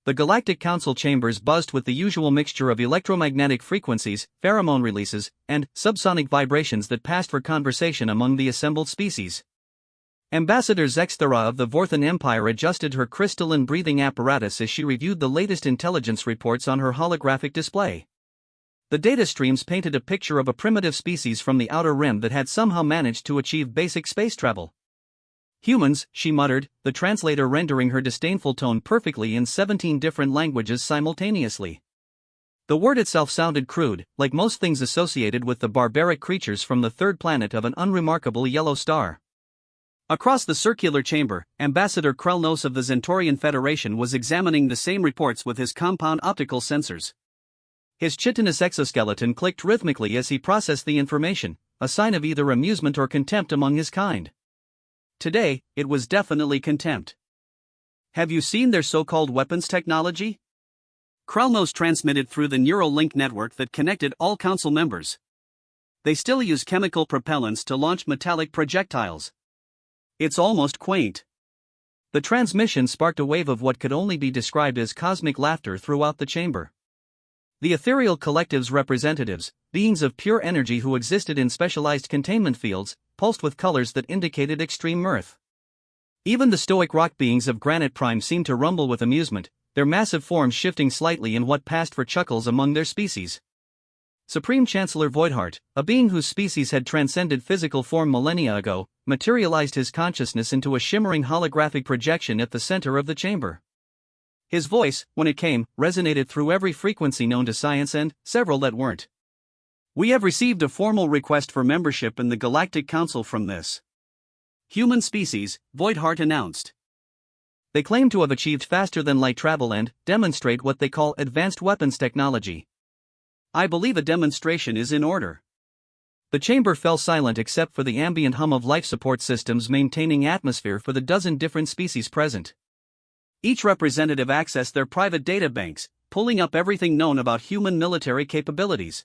The Galactic Council chambers buzzed with the usual mixture of electromagnetic frequencies, pheromone releases, and subsonic vibrations that passed for conversation among the assembled species. Ambassador Zexthera of the Vorthan Empire adjusted her crystalline breathing apparatus as she reviewed the latest intelligence reports on her holographic display. The data streams painted a picture of a primitive species from the outer rim that had somehow managed to achieve basic space travel. "Humans," she muttered, the translator rendering her disdainful tone perfectly in 17 different languages simultaneously. The word itself sounded crude, like most things associated with the barbaric creatures from the third planet of an unremarkable yellow star. Across the circular chamber, Ambassador Krelnos of the Zentorian Federation was examining the same reports with his compound optical sensors. His chitinous exoskeleton clicked rhythmically as he processed the information, a sign of either amusement or contempt among his kind. Today, it was definitely contempt. "Have you seen their so-called weapons technology?" Krelnos transmitted through the neural link network that connected all council members. "They still use chemical propellants to launch metallic projectiles. It's almost quaint." The transmission sparked a wave of what could only be described as cosmic laughter throughout the chamber. The ethereal collective's representatives, beings of pure energy who existed in specialized containment fields, pulsed with colors that indicated extreme mirth. Even the stoic rock beings of Granite Prime seemed to rumble with amusement, their massive forms shifting slightly in what passed for chuckles among their species. Supreme Chancellor Voidheart, a being whose species had transcended physical form millennia ago, materialized his consciousness into a shimmering holographic projection at the center of the chamber. His voice, when it came, resonated through every frequency known to science and several that weren't. "We have received a formal request for membership in the Galactic Council from this human species," Voidheart announced. "They claim to have achieved faster than light travel and demonstrate what they call advanced weapons technology. I believe a demonstration is in order." The chamber fell silent except for the ambient hum of life support systems maintaining atmosphere for the dozen different species present. Each representative accessed their private data banks, pulling up everything known about human military capabilities.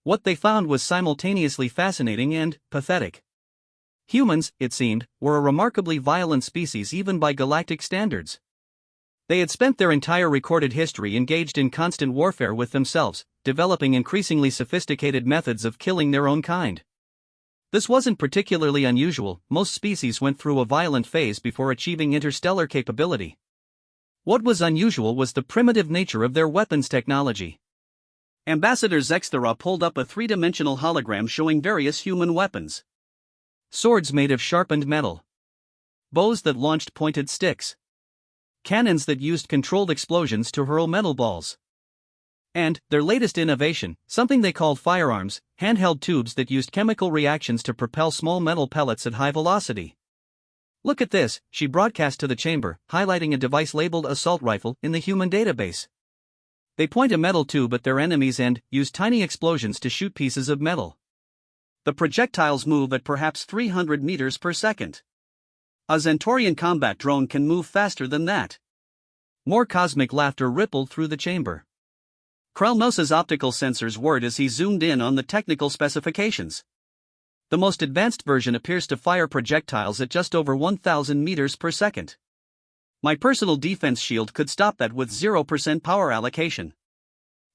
What they found was simultaneously fascinating and pathetic. Humans, it seemed, were a remarkably violent species even by galactic standards. They had spent their entire recorded history engaged in constant warfare with themselves, developing increasingly sophisticated methods of killing their own kind. This wasn't particularly unusual, most species went through a violent phase before achieving interstellar capability. What was unusual was the primitive nature of their weapons technology. Ambassador Zexthera pulled up a three-dimensional hologram showing various human weapons. Swords made of sharpened metal. Bows that launched pointed sticks. Cannons that used controlled explosions to hurl metal balls. And, their latest innovation, something they called firearms, handheld tubes that used chemical reactions to propel small metal pellets at high velocity. "Look at this," she broadcast to the chamber, highlighting a device labeled assault rifle in the human database. "They point a metal tube at their enemies and use tiny explosions to shoot pieces of metal. The projectiles move at perhaps 300 meters per second. A Zentorian combat drone can move faster than that." More cosmic laughter rippled through the chamber. Krelnos's optical sensors whirred as he zoomed in on the technical specifications. The most advanced version appears to fire projectiles at just over 1,000 meters per second. "My personal defense shield could stop that with 0% power allocation."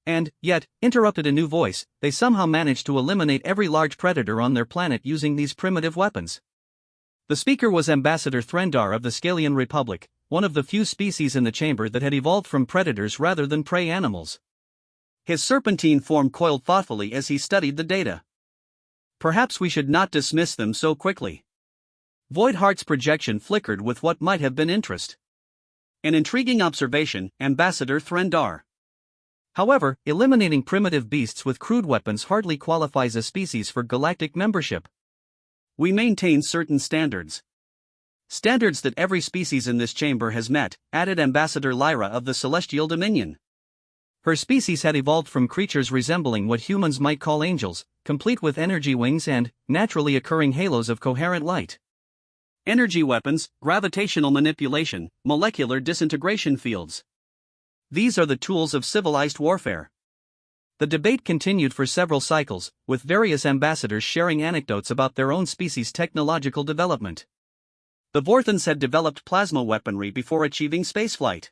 And, yet, interrupted a new voice, they somehow managed to eliminate every large predator on their planet using these primitive weapons. The speaker was Ambassador Threndar of the Scalian Republic, one of the few species in the chamber that had evolved from predators rather than prey animals. His serpentine form coiled thoughtfully as he studied the data. "Perhaps we should not dismiss them so quickly." Voidheart's projection flickered with what might have been interest. "An intriguing observation, Ambassador Threndar. However, eliminating primitive beasts with crude weapons hardly qualifies a species for galactic membership. We maintain certain standards. Standards that every species in this chamber has met," added Ambassador Lyra of the Celestial Dominion. Her species had evolved from creatures resembling what humans might call angels, complete with energy wings and naturally occurring halos of coherent light. Energy weapons, gravitational manipulation, molecular disintegration fields. These are the tools of civilized warfare. The debate continued for several cycles, with various ambassadors sharing anecdotes about their own species' technological development. The Vorthans had developed plasma weaponry before achieving spaceflight.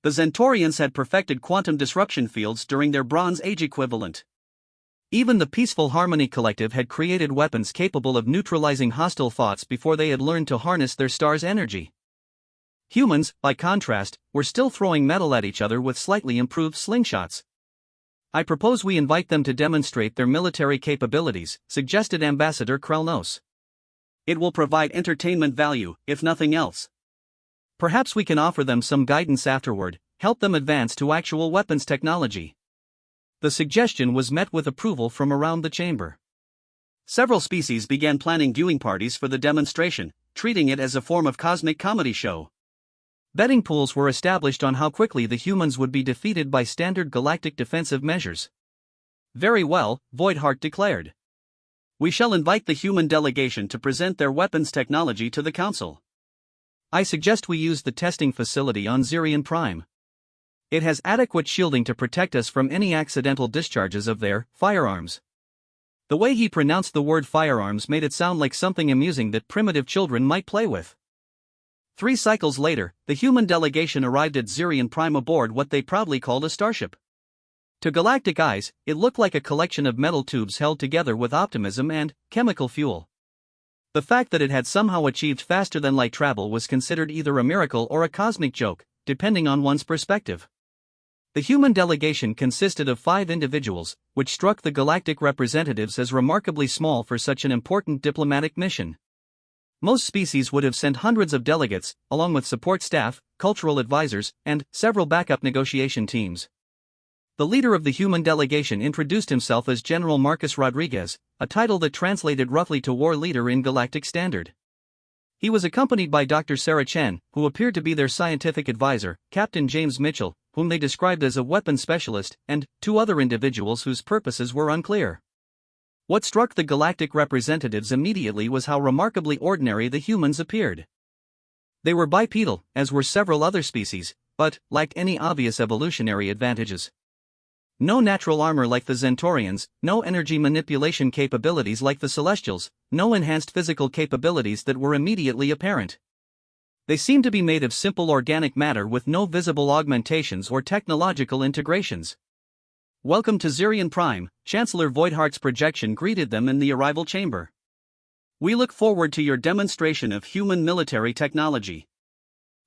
The Centaurians had perfected quantum disruption fields during their Bronze Age equivalent. Even the Peaceful Harmony Collective had created weapons capable of neutralizing hostile thoughts before they had learned to harness their star's energy. Humans, by contrast, were still throwing metal at each other with slightly improved slingshots. "I propose we invite them to demonstrate their military capabilities," suggested Ambassador Krelnos. "It will provide entertainment value, if nothing else. Perhaps we can offer them some guidance afterward, help them advance to actual weapons technology." The suggestion was met with approval from around the chamber. Several species began planning viewing parties for the demonstration, treating it as a form of cosmic comedy show. Betting pools were established on how quickly the humans would be defeated by standard galactic defensive measures. "Very well," Voidheart declared. "We shall invite the human delegation to present their weapons technology to the Council. I suggest we use the testing facility on Zirion Prime. It has adequate shielding to protect us from any accidental discharges of their firearms." The way he pronounced the word firearms made it sound like something amusing that primitive children might play with. 3 cycles later, the human delegation arrived at Zirion Prime aboard what they proudly called a starship. To galactic eyes, it looked like a collection of metal tubes held together with optimism and chemical fuel. The fact that it had somehow achieved faster-than-light travel was considered either a miracle or a cosmic joke, depending on one's perspective. The human delegation consisted of 5 individuals, which struck the galactic representatives as remarkably small for such an important diplomatic mission. Most species would have sent hundreds of delegates, along with support staff, cultural advisors, and several backup negotiation teams. The leader of the human delegation introduced himself as General Marcus Rodriguez, a title that translated roughly to War Leader in Galactic Standard. He was accompanied by Dr. Sarah Chen, who appeared to be their scientific advisor, Captain James Mitchell, whom they described as a weapons specialist, and 2 other individuals whose purposes were unclear. What struck the galactic representatives immediately was how remarkably ordinary the humans appeared. They were bipedal, as were several other species, but lacked any obvious evolutionary advantages. No natural armor like the Centaurians, no energy manipulation capabilities like the Celestials, no enhanced physical capabilities that were immediately apparent. They seemed to be made of simple organic matter with no visible augmentations or technological integrations. "Welcome to Zirion Prime," Chancellor Voidheart's projection greeted them in the arrival chamber. "We look forward to your demonstration of human military technology."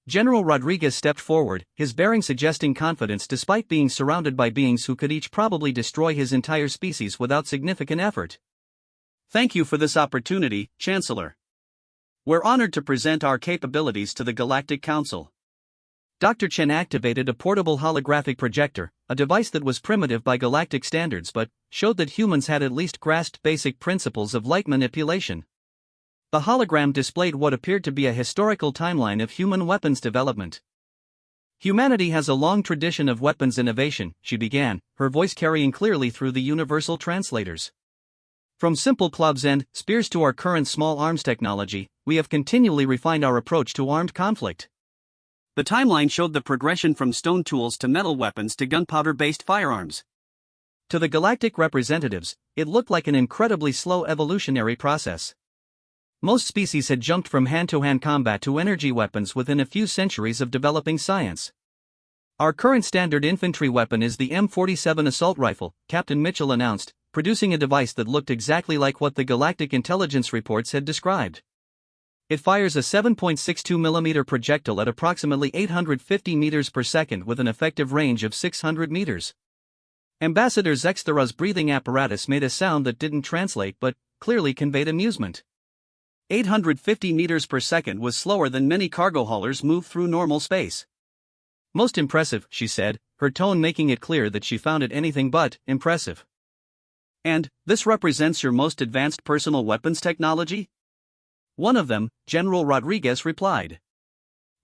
General Rodriguez stepped forward, his bearing suggesting confidence despite being surrounded by beings who could each probably destroy his entire species without significant effort. "Thank you for this opportunity, Chancellor. We're honored to present our capabilities to the Galactic Council." Dr. Chen activated a portable holographic projector, a device that was primitive by galactic standards but showed that humans had at least grasped basic principles of light manipulation. The hologram displayed what appeared to be a historical timeline of human weapons development. "Humanity has a long tradition of weapons innovation," she began, her voice carrying clearly through the universal translators. "From simple clubs and spears to our current small arms technology, we have continually refined our approach to armed conflict." The timeline showed the progression from stone tools to metal weapons to gunpowder-based firearms. To the galactic representatives, it looked like an incredibly slow evolutionary process. Most species had jumped from hand-to-hand combat to energy weapons within a few centuries of developing science. "Our current standard infantry weapon is the M47 assault rifle," Captain Mitchell announced, producing a device that looked exactly like what the galactic intelligence reports had described. It fires a 7.62mm projectile at approximately 850 meters per second with an effective range of 600 meters. Ambassador Zexthera's breathing apparatus made a sound that didn't translate but clearly conveyed amusement. 850 meters per second was slower than many cargo haulers move through normal space. "Most impressive," she said, her tone making it clear that she found it anything but impressive. "And this represents your most advanced personal weapons technology?" One of them, General Rodriguez replied.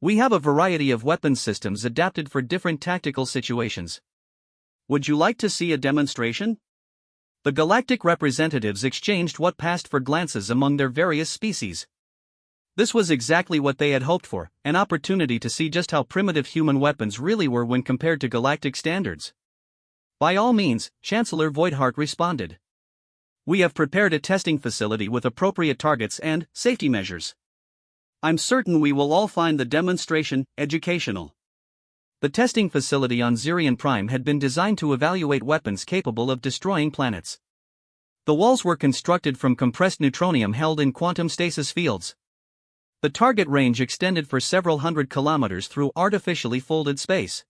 "We have a variety of weapons systems adapted for different tactical situations. Would you like to see a demonstration?" The galactic representatives exchanged what passed for glances among their various species. This was exactly what they had hoped for, an opportunity to see just how primitive human weapons really were when compared to galactic standards. "By all means," Chancellor Voidheart responded. "We have prepared a testing facility with appropriate targets and safety measures. I'm certain we will all find the demonstration educational." The testing facility on Zirion Prime had been designed to evaluate weapons capable of destroying planets. The walls were constructed from compressed neutronium held in quantum stasis fields. The target range extended for several hundred kilometers through artificially folded space.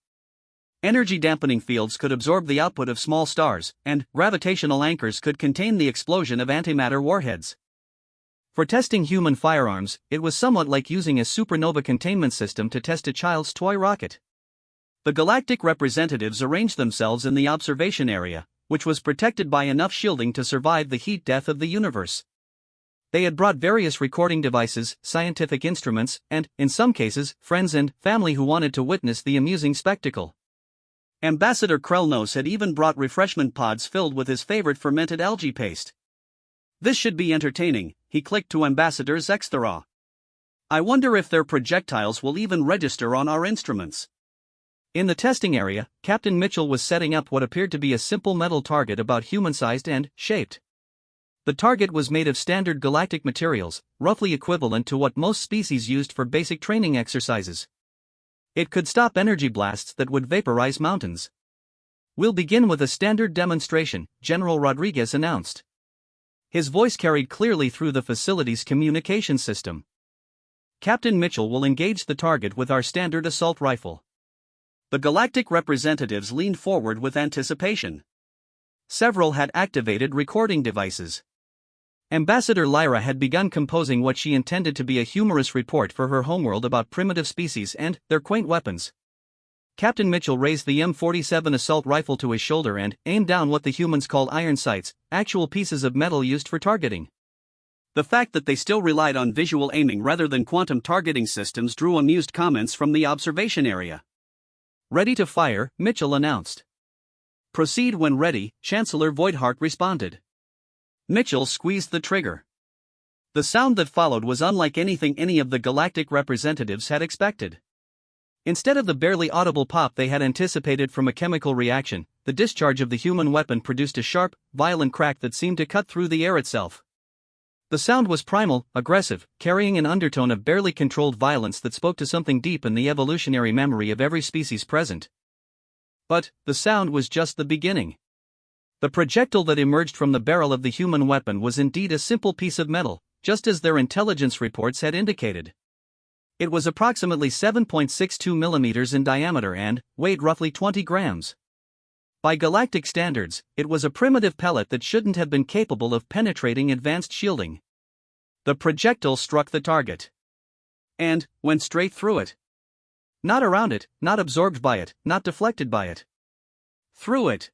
Energy-dampening fields could absorb the output of small stars, and gravitational anchors could contain the explosion of antimatter warheads. For testing human firearms, it was somewhat like using a supernova containment system to test a child's toy rocket. The galactic representatives arranged themselves in the observation area, which was protected by enough shielding to survive the heat death of the universe. They had brought various recording devices, scientific instruments, and, in some cases, friends and family who wanted to witness the amusing spectacle. Ambassador Krellnos had even brought refreshment pods filled with his favorite fermented algae paste. "This should be entertaining," he clicked to Ambassador Zexthera. "I wonder if their projectiles will even register on our instruments." In the testing area, Captain Mitchell was setting up what appeared to be a simple metal target about human-sized and shaped. The target was made of standard galactic materials, roughly equivalent to what most species used for basic training exercises. It could stop energy blasts that would vaporize mountains. "We'll begin with a standard demonstration," General Rodriguez announced. His voice carried clearly through the facility's communication system. "Captain Mitchell will engage the target with our standard assault rifle." The galactic representatives leaned forward with anticipation. Several had activated recording devices. Ambassador Lyra had begun composing what she intended to be a humorous report for her homeworld about primitive species and their quaint weapons. Captain Mitchell raised the M47 assault rifle to his shoulder and aimed down what the humans called iron sights, actual pieces of metal used for targeting. The fact that they still relied on visual aiming rather than quantum targeting systems drew amused comments from the observation area. "Ready to fire," Mitchell announced. "Proceed when ready," Chancellor Voidhart responded. Mitchell squeezed the trigger. The sound that followed was unlike anything any of the galactic representatives had expected. Instead of the barely audible pop they had anticipated from a chemical reaction, the discharge of the human weapon produced a sharp, violent crack that seemed to cut through the air itself. The sound was primal, aggressive, carrying an undertone of barely controlled violence that spoke to something deep in the evolutionary memory of every species present. But the sound was just the beginning. The projectile that emerged from the barrel of the human weapon was indeed a simple piece of metal, just as their intelligence reports had indicated. It was approximately 7.62 millimeters in diameter and weighed roughly 20 grams. By galactic standards, it was a primitive pellet that shouldn't have been capable of penetrating advanced shielding. The projectile struck the target. And went straight through it. Not around it, not absorbed by it, not deflected by it. Through it.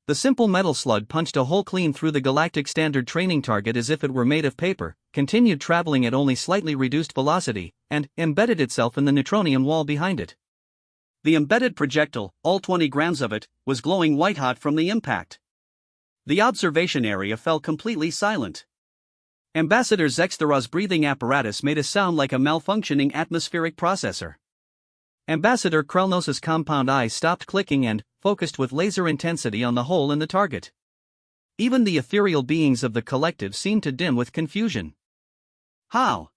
The simple metal slug punched a hole clean through the galactic standard training target as if it were made of paper, continued traveling at only slightly reduced velocity, and embedded itself in the neutronium wall behind it. The embedded projectile, all 20 grams of it, was glowing white-hot from the impact. The observation area fell completely silent. Ambassador Zexthera's breathing apparatus made a sound like a malfunctioning atmospheric processor. Ambassador Krellnos' compound eyes stopped clicking and focused with laser intensity on the hole in the target. Even the ethereal beings of the collective seemed to dim with confusion. "How?"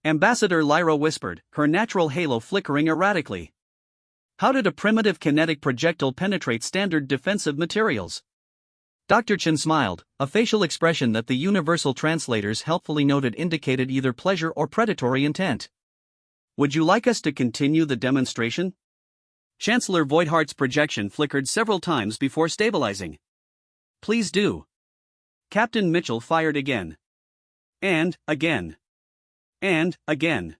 Ambassador Lyra whispered, her natural halo flickering erratically. "How did a primitive kinetic projectile penetrate standard defensive materials?" Dr. Chen smiled, a facial expression that the universal translators helpfully noted indicated either pleasure or predatory intent. "Would you like us to continue the demonstration?" Chancellor Voidhart's projection flickered several times before stabilizing. "Please do." Captain Mitchell fired again. And again. And again.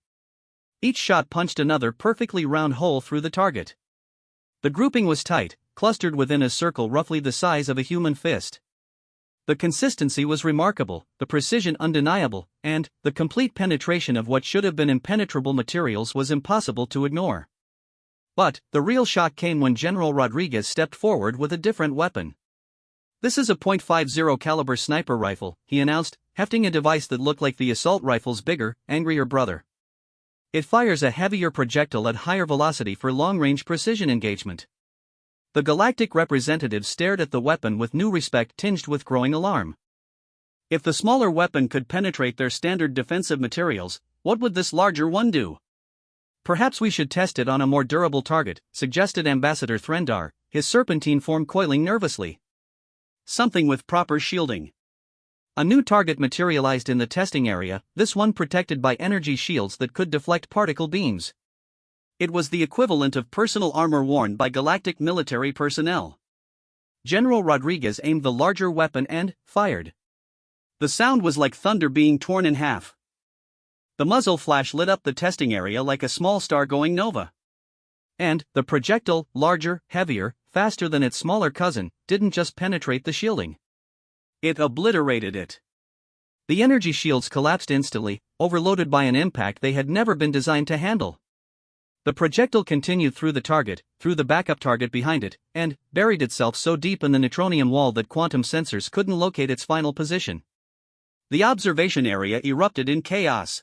Each shot punched another perfectly round hole through the target. The grouping was tight, clustered within a circle roughly the size of a human fist. The consistency was remarkable, the precision undeniable, and the complete penetration of what should have been impenetrable materials was impossible to ignore. But the real shock came when General Rodriguez stepped forward with a different weapon. "This is a .50 caliber sniper rifle," he announced, hefting a device that looked like the assault rifle's bigger, angrier brother. "It fires a heavier projectile at higher velocity for long-range precision engagement." The galactic representatives stared at the weapon with new respect tinged with growing alarm. If the smaller weapon could penetrate their standard defensive materials, what would this larger one do? Perhaps we should test it on a more durable target, suggested Ambassador Threndar, his serpentine form coiling nervously. Something with proper shielding. A new target materialized in the testing area, this one protected by energy shields that could deflect particle beams. It was the equivalent of personal armor worn by galactic military personnel. General Rodriguez aimed the larger weapon and fired. The sound was like thunder being torn in half. The muzzle flash lit up the testing area like a small star going nova. And the projectile, larger, heavier, faster than its smaller cousin, didn't just penetrate the shielding. It obliterated it. The energy shields collapsed instantly, overloaded by an impact they had never been designed to handle. The projectile continued through the target, through the backup target behind it, and buried itself so deep in the neutronium wall that quantum sensors couldn't locate its final position. The observation area erupted in chaos.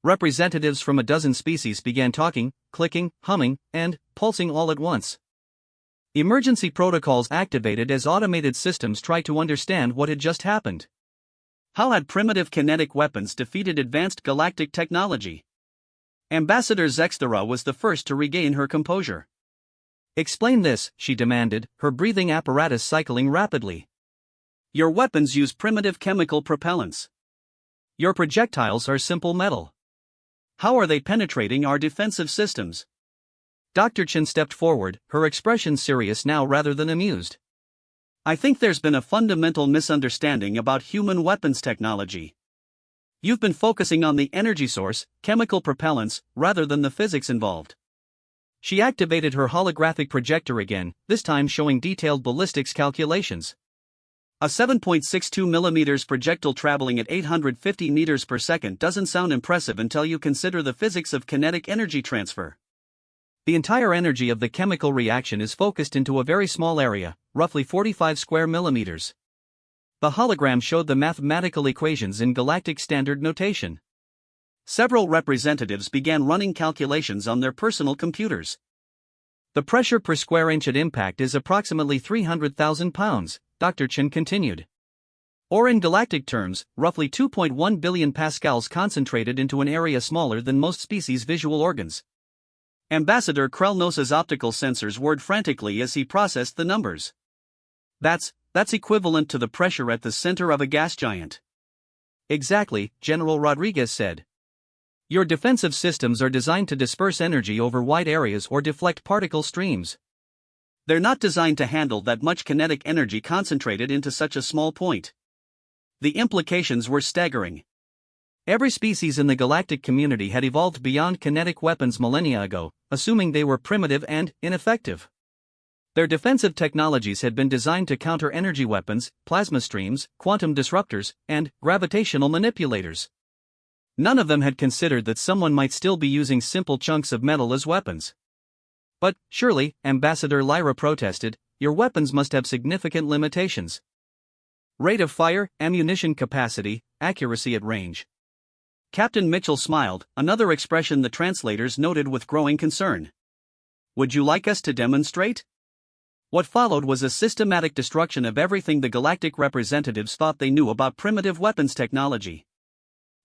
Representatives from a dozen species began talking, clicking, humming, and pulsing all at once. Emergency protocols activated as automated systems tried to understand what had just happened. How had primitive kinetic weapons defeated advanced galactic technology? Ambassador Zexthera was the first to regain her composure. "Explain this," she demanded, her breathing apparatus cycling rapidly. "Your weapons use primitive chemical propellants. Your projectiles are simple metal. How are they penetrating our defensive systems?" Dr. Chen stepped forward, her expression serious now rather than amused. "I think there's been a fundamental misunderstanding about human weapons technology. You've been focusing on the energy source, chemical propellants, rather than the physics involved." She activated her holographic projector again, this time showing detailed ballistics calculations. A 7.62 mm projectile traveling at 850 meters per second doesn't sound impressive until you consider the physics of kinetic energy transfer. The entire energy of the chemical reaction is focused into a very small area, roughly 45 square millimeters. The hologram showed the mathematical equations in galactic standard notation. Several representatives began running calculations on their personal computers. The pressure per square inch at impact is approximately 300,000 pounds, Dr. Chen continued. Or in galactic terms, roughly 2.1 billion pascals concentrated into an area smaller than most species' visual organs. Ambassador Krelnos's optical sensors whirred frantically as he processed the numbers. That's equivalent to the pressure at the center of a gas giant. Exactly, General Rodriguez said. Your defensive systems are designed to disperse energy over wide areas or deflect particle streams. They're not designed to handle that much kinetic energy concentrated into such a small point. The implications were staggering. Every species in the galactic community had evolved beyond kinetic weapons millennia ago, assuming they were primitive and ineffective. Their defensive technologies had been designed to counter energy weapons, plasma streams, quantum disruptors, and gravitational manipulators. None of them had considered that someone might still be using simple chunks of metal as weapons. But, surely, Ambassador Lyra protested, your weapons must have significant limitations. Rate of fire, ammunition capacity, accuracy at range. Captain Mitchell smiled, another expression the translators noted with growing concern. "Would you like us to demonstrate?" What followed was a systematic destruction of everything the galactic representatives thought they knew about primitive weapons technology.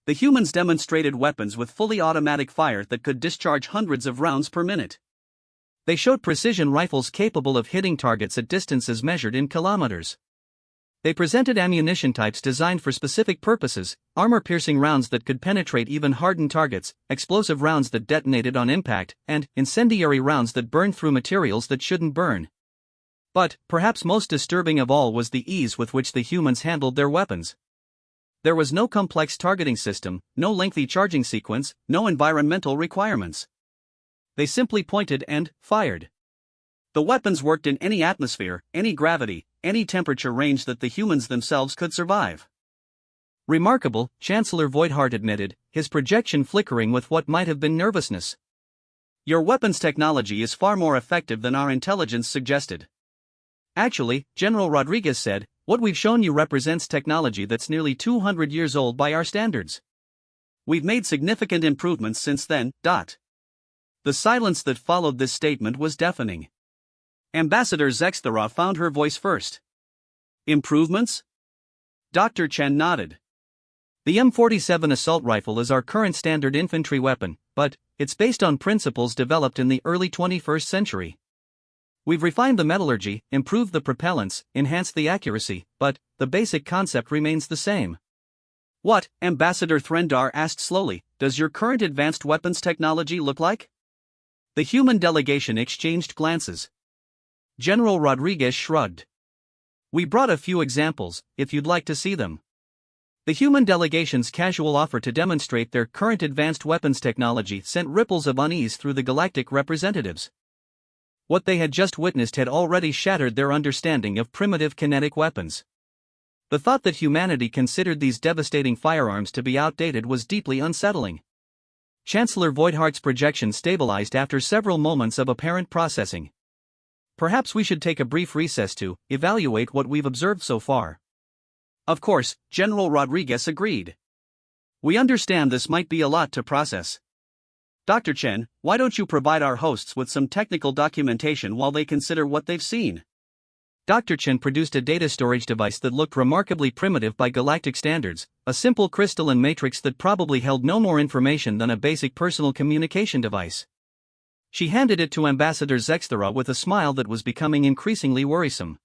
The humans demonstrated weapons with fully automatic fire that could discharge hundreds of rounds per minute. They showed precision rifles capable of hitting targets at distances measured in kilometers. They presented ammunition types designed for specific purposes, armor-piercing rounds that could penetrate even hardened targets, explosive rounds that detonated on impact, and incendiary rounds that burned through materials that shouldn't burn. But, perhaps most disturbing of all was the ease with which the humans handled their weapons. There was no complex targeting system, no lengthy charging sequence, no environmental requirements. They simply pointed and fired. The weapons worked in any atmosphere, any gravity, any temperature range that the humans themselves could survive. Remarkable, Chancellor Voidheart admitted, his projection flickering with what might have been nervousness. Your weapons technology is far more effective than our intelligence suggested. Actually, General Rodriguez said, what we've shown you represents technology that's nearly 200 years old by our standards. We've made significant improvements since then. The silence that followed this statement was deafening. Ambassador Zexthera found her voice first. Improvements? Dr. Chen nodded. The M47 assault rifle is our current standard infantry weapon, but it's based on principles developed in the early 21st century. We've refined the metallurgy, improved the propellants, enhanced the accuracy, but the basic concept remains the same. What, Ambassador Threndar asked slowly, does your current advanced weapons technology look like? The human delegation exchanged glances. General Rodriguez shrugged. We brought a few examples, if you'd like to see them. The human delegation's casual offer to demonstrate their current advanced weapons technology sent ripples of unease through the galactic representatives. What they had just witnessed had already shattered their understanding of primitive kinetic weapons. The thought that humanity considered these devastating firearms to be outdated was deeply unsettling. Chancellor Voidhart's projection stabilized after several moments of apparent processing. Perhaps we should take a brief recess to evaluate what we've observed so far. Of course, General Rodriguez agreed. We understand this might be a lot to process. Dr. Chen, why don't you provide our hosts with some technical documentation while they consider what they've seen? Dr. Chen produced a data storage device that looked remarkably primitive by galactic standards, a simple crystalline matrix that probably held no more information than a basic personal communication device. She handed it to Ambassador Zexthera with a smile that was becoming increasingly worrisome.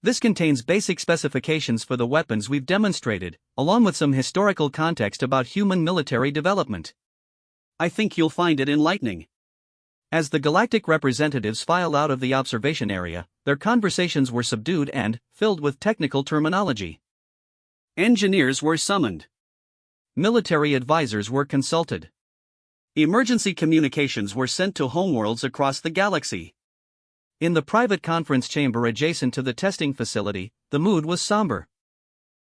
This contains basic specifications for the weapons we've demonstrated, along with some historical context about human military development. I think you'll find it enlightening. As the galactic representatives filed out of the observation area, their conversations were subdued and filled with technical terminology. Engineers were summoned. Military advisors were consulted. Emergency communications were sent to homeworlds across the galaxy. In the private conference chamber adjacent to the testing facility, the mood was somber.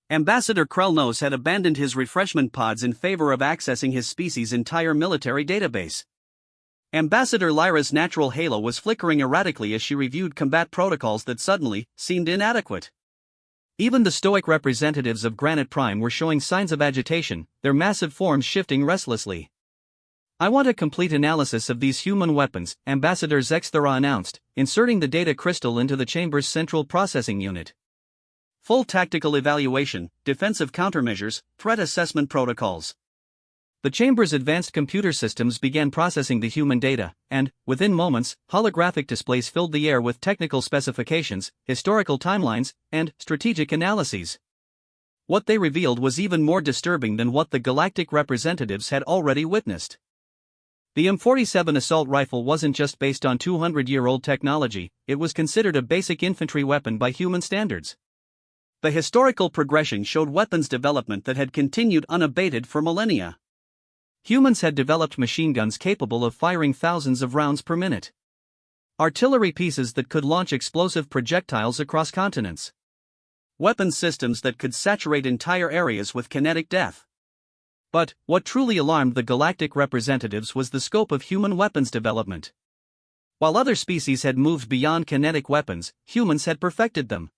Ambassador Krellnos had abandoned his refreshment pods in favor of accessing his species' entire military database. Ambassador Lyra's natural halo was flickering erratically as she reviewed combat protocols that suddenly seemed inadequate. Even the stoic representatives of Granite Prime were showing signs of agitation, their massive forms shifting restlessly. I want a complete analysis of these human weapons, Ambassador Zexthera announced, inserting the data crystal into the chamber's central processing unit. Full tactical evaluation, defensive countermeasures, threat assessment protocols. The chamber's advanced computer systems began processing the human data, and, within moments, holographic displays filled the air with technical specifications, historical timelines, and strategic analyses. What they revealed was even more disturbing than what the galactic representatives had already witnessed. The M47 assault rifle wasn't just based on 200-year-old technology, it was considered a basic infantry weapon by human standards. The historical progression showed weapons development that had continued unabated for millennia. Humans had developed machine guns capable of firing thousands of rounds per minute. Artillery pieces that could launch explosive projectiles across continents. Weapons systems that could saturate entire areas with kinetic death. But what truly alarmed the galactic representatives was the scope of human weapons development. While other species had moved beyond kinetic weapons, humans had perfected them.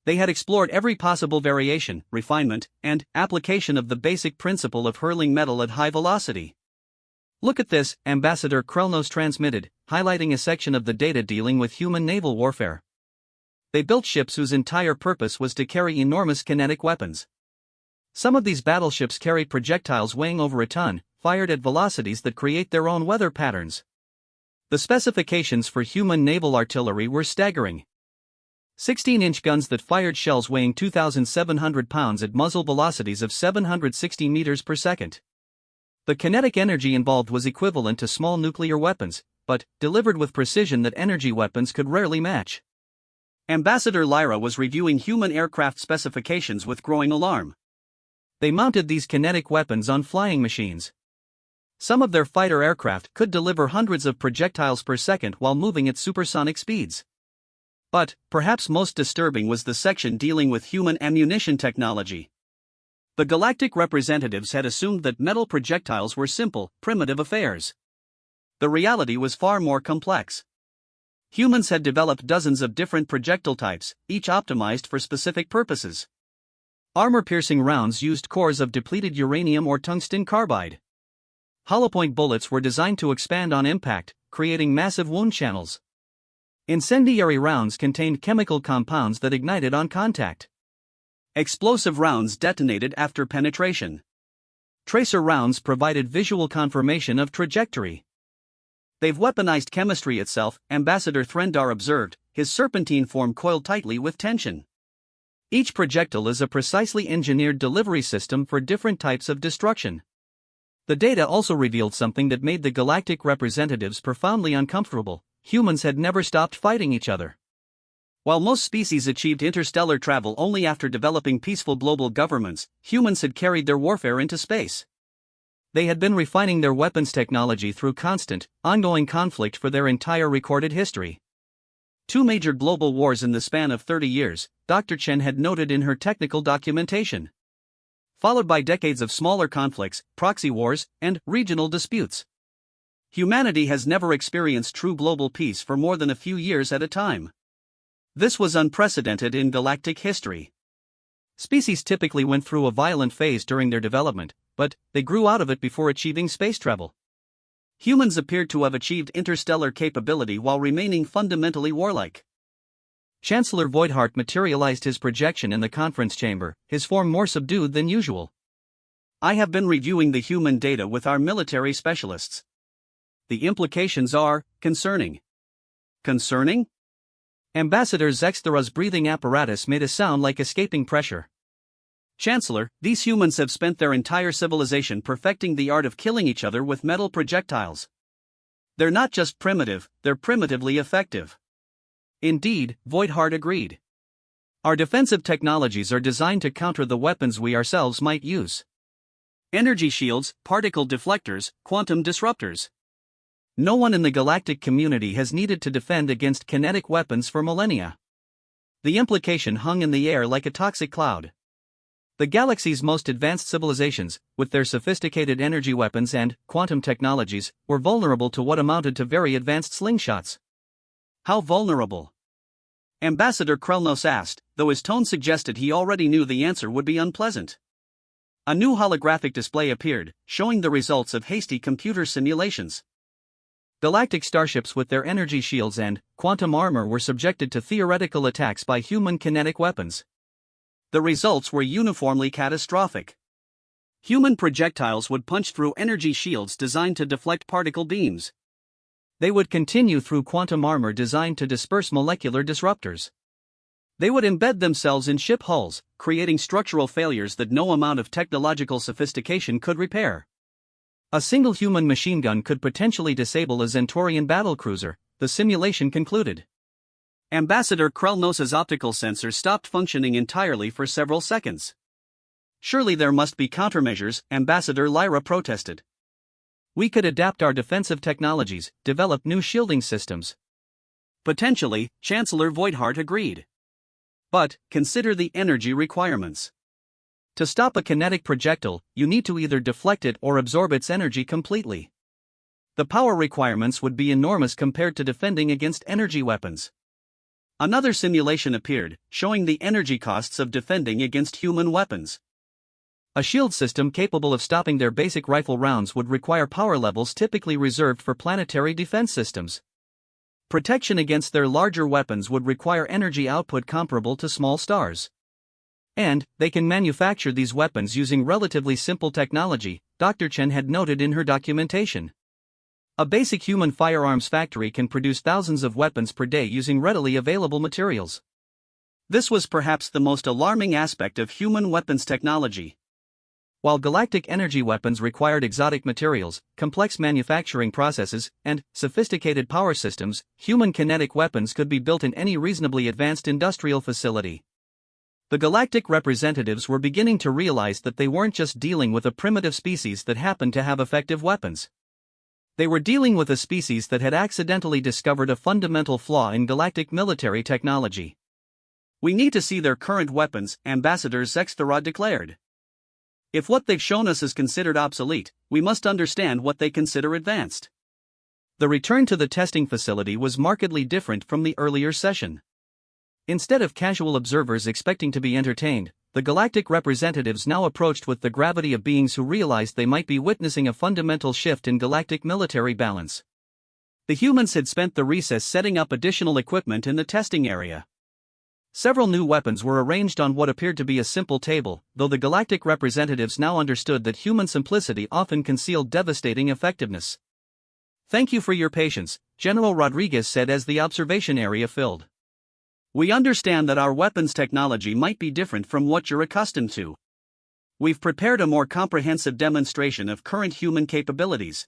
They had explored every possible variation, refinement, and application of the basic principle of hurling metal at high velocity. Look at this, Ambassador Krellnos transmitted, highlighting a section of the data dealing with human naval warfare. They built ships whose entire purpose was to carry enormous kinetic weapons. Some of these battleships carried projectiles weighing over a ton, fired at velocities that create their own weather patterns. The specifications for human naval artillery were staggering. 16-inch guns that fired shells weighing 2,700 pounds at muzzle velocities of 760 meters per second. The kinetic energy involved was equivalent to small nuclear weapons, but delivered with precision that energy weapons could rarely match. Ambassador Lyra was reviewing human aircraft specifications with growing alarm. They mounted these kinetic weapons on flying machines. Some of their fighter aircraft could deliver hundreds of projectiles per second while moving at supersonic speeds. But, perhaps most disturbing was the section dealing with human ammunition technology. The galactic representatives had assumed that metal projectiles were simple, primitive affairs. The reality was far more complex. Humans had developed dozens of different projectile types, each optimized for specific purposes. Armor-piercing rounds used cores of depleted uranium or tungsten carbide. Hollowpoint bullets were designed to expand on impact, creating massive wound channels. Incendiary rounds contained chemical compounds that ignited on contact. Explosive rounds detonated after penetration. Tracer rounds provided visual confirmation of trajectory. They've weaponized chemistry itself, Ambassador Threndar observed, his serpentine form coiled tightly with tension. Each projectile is a precisely engineered delivery system for different types of destruction. The data also revealed something that made the galactic representatives profoundly uncomfortable: humans had never stopped fighting each other. While most species achieved interstellar travel only after developing peaceful global governments, humans had carried their warfare into space. They had been refining their weapons technology through constant, ongoing conflict for their entire recorded history. 2 major global wars in the span of 30 years, Dr. Chen had noted in her technical documentation. Followed by decades of smaller conflicts, proxy wars, and regional disputes. Humanity has never experienced true global peace for more than a few years at a time. This was unprecedented in galactic history. Species typically went through a violent phase during their development, but they grew out of it before achieving space travel. Humans appeared to have achieved interstellar capability while remaining fundamentally warlike. Chancellor Voidheart materialized his projection in the conference chamber, his form more subdued than usual. I have been reviewing the human data with our military specialists. The implications are concerning. Concerning? Ambassador Zexthara's breathing apparatus made a sound like escaping pressure. Chancellor, these humans have spent their entire civilization perfecting the art of killing each other with metal projectiles. They're not just primitive, they're primitively effective. Indeed, Voidheart agreed. Our defensive technologies are designed to counter the weapons we ourselves might use. Energy shields, particle deflectors, quantum disruptors. No one in the galactic community has needed to defend against kinetic weapons for millennia. The implication hung in the air like a toxic cloud. The galaxy's most advanced civilizations, with their sophisticated energy weapons and quantum technologies, were vulnerable to what amounted to very advanced slingshots. How vulnerable? Ambassador Krelnos asked, though his tone suggested he already knew the answer would be unpleasant. A new holographic display appeared, showing the results of hasty computer simulations. Galactic starships with their energy shields and quantum armor were subjected to theoretical attacks by human kinetic weapons. The results were uniformly catastrophic. Human projectiles would punch through energy shields designed to deflect particle beams. They would continue through quantum armor designed to disperse molecular disruptors. They would embed themselves in ship hulls, creating structural failures that no amount of technological sophistication could repair. A single human machine gun could potentially disable a Zentorian battlecruiser, the simulation concluded. Ambassador Krelnos's optical sensors stopped functioning entirely for several seconds. Surely there must be countermeasures, Ambassador Lyra protested. We could adapt our defensive technologies, develop new shielding systems. Potentially, Chancellor Voidheart agreed. But, consider the energy requirements. To stop a kinetic projectile, you need to either deflect it or absorb its energy completely. The power requirements would be enormous compared to defending against energy weapons. Another simulation appeared, showing the energy costs of defending against human weapons. A shield system capable of stopping their basic rifle rounds would require power levels typically reserved for planetary defense systems. Protection against their larger weapons would require energy output comparable to small stars. And they can manufacture these weapons using relatively simple technology, Dr. Chen had noted in her documentation. A basic human firearms factory can produce thousands of weapons per day using readily available materials. This was perhaps the most alarming aspect of human weapons technology. While galactic energy weapons required exotic materials, complex manufacturing processes, and sophisticated power systems, human kinetic weapons could be built in any reasonably advanced industrial facility. The galactic representatives were beginning to realize that they weren't just dealing with a primitive species that happened to have effective weapons. They were dealing with a species that had accidentally discovered a fundamental flaw in galactic military technology. We need to see their current weapons, Ambassador Zexthara declared. If what they've shown us is considered obsolete, we must understand what they consider advanced. The return to the testing facility was markedly different from the earlier session. Instead of casual observers expecting to be entertained, the galactic representatives now approached with the gravity of beings who realized they might be witnessing a fundamental shift in galactic military balance. The humans had spent the recess setting up additional equipment in the testing area. Several new weapons were arranged on what appeared to be a simple table, though the galactic representatives now understood that human simplicity often concealed devastating effectiveness. "Thank you for your patience," General Rodriguez said as the observation area filled. "We understand that our weapons technology might be different from what you're accustomed to. We've prepared a more comprehensive demonstration of current human capabilities."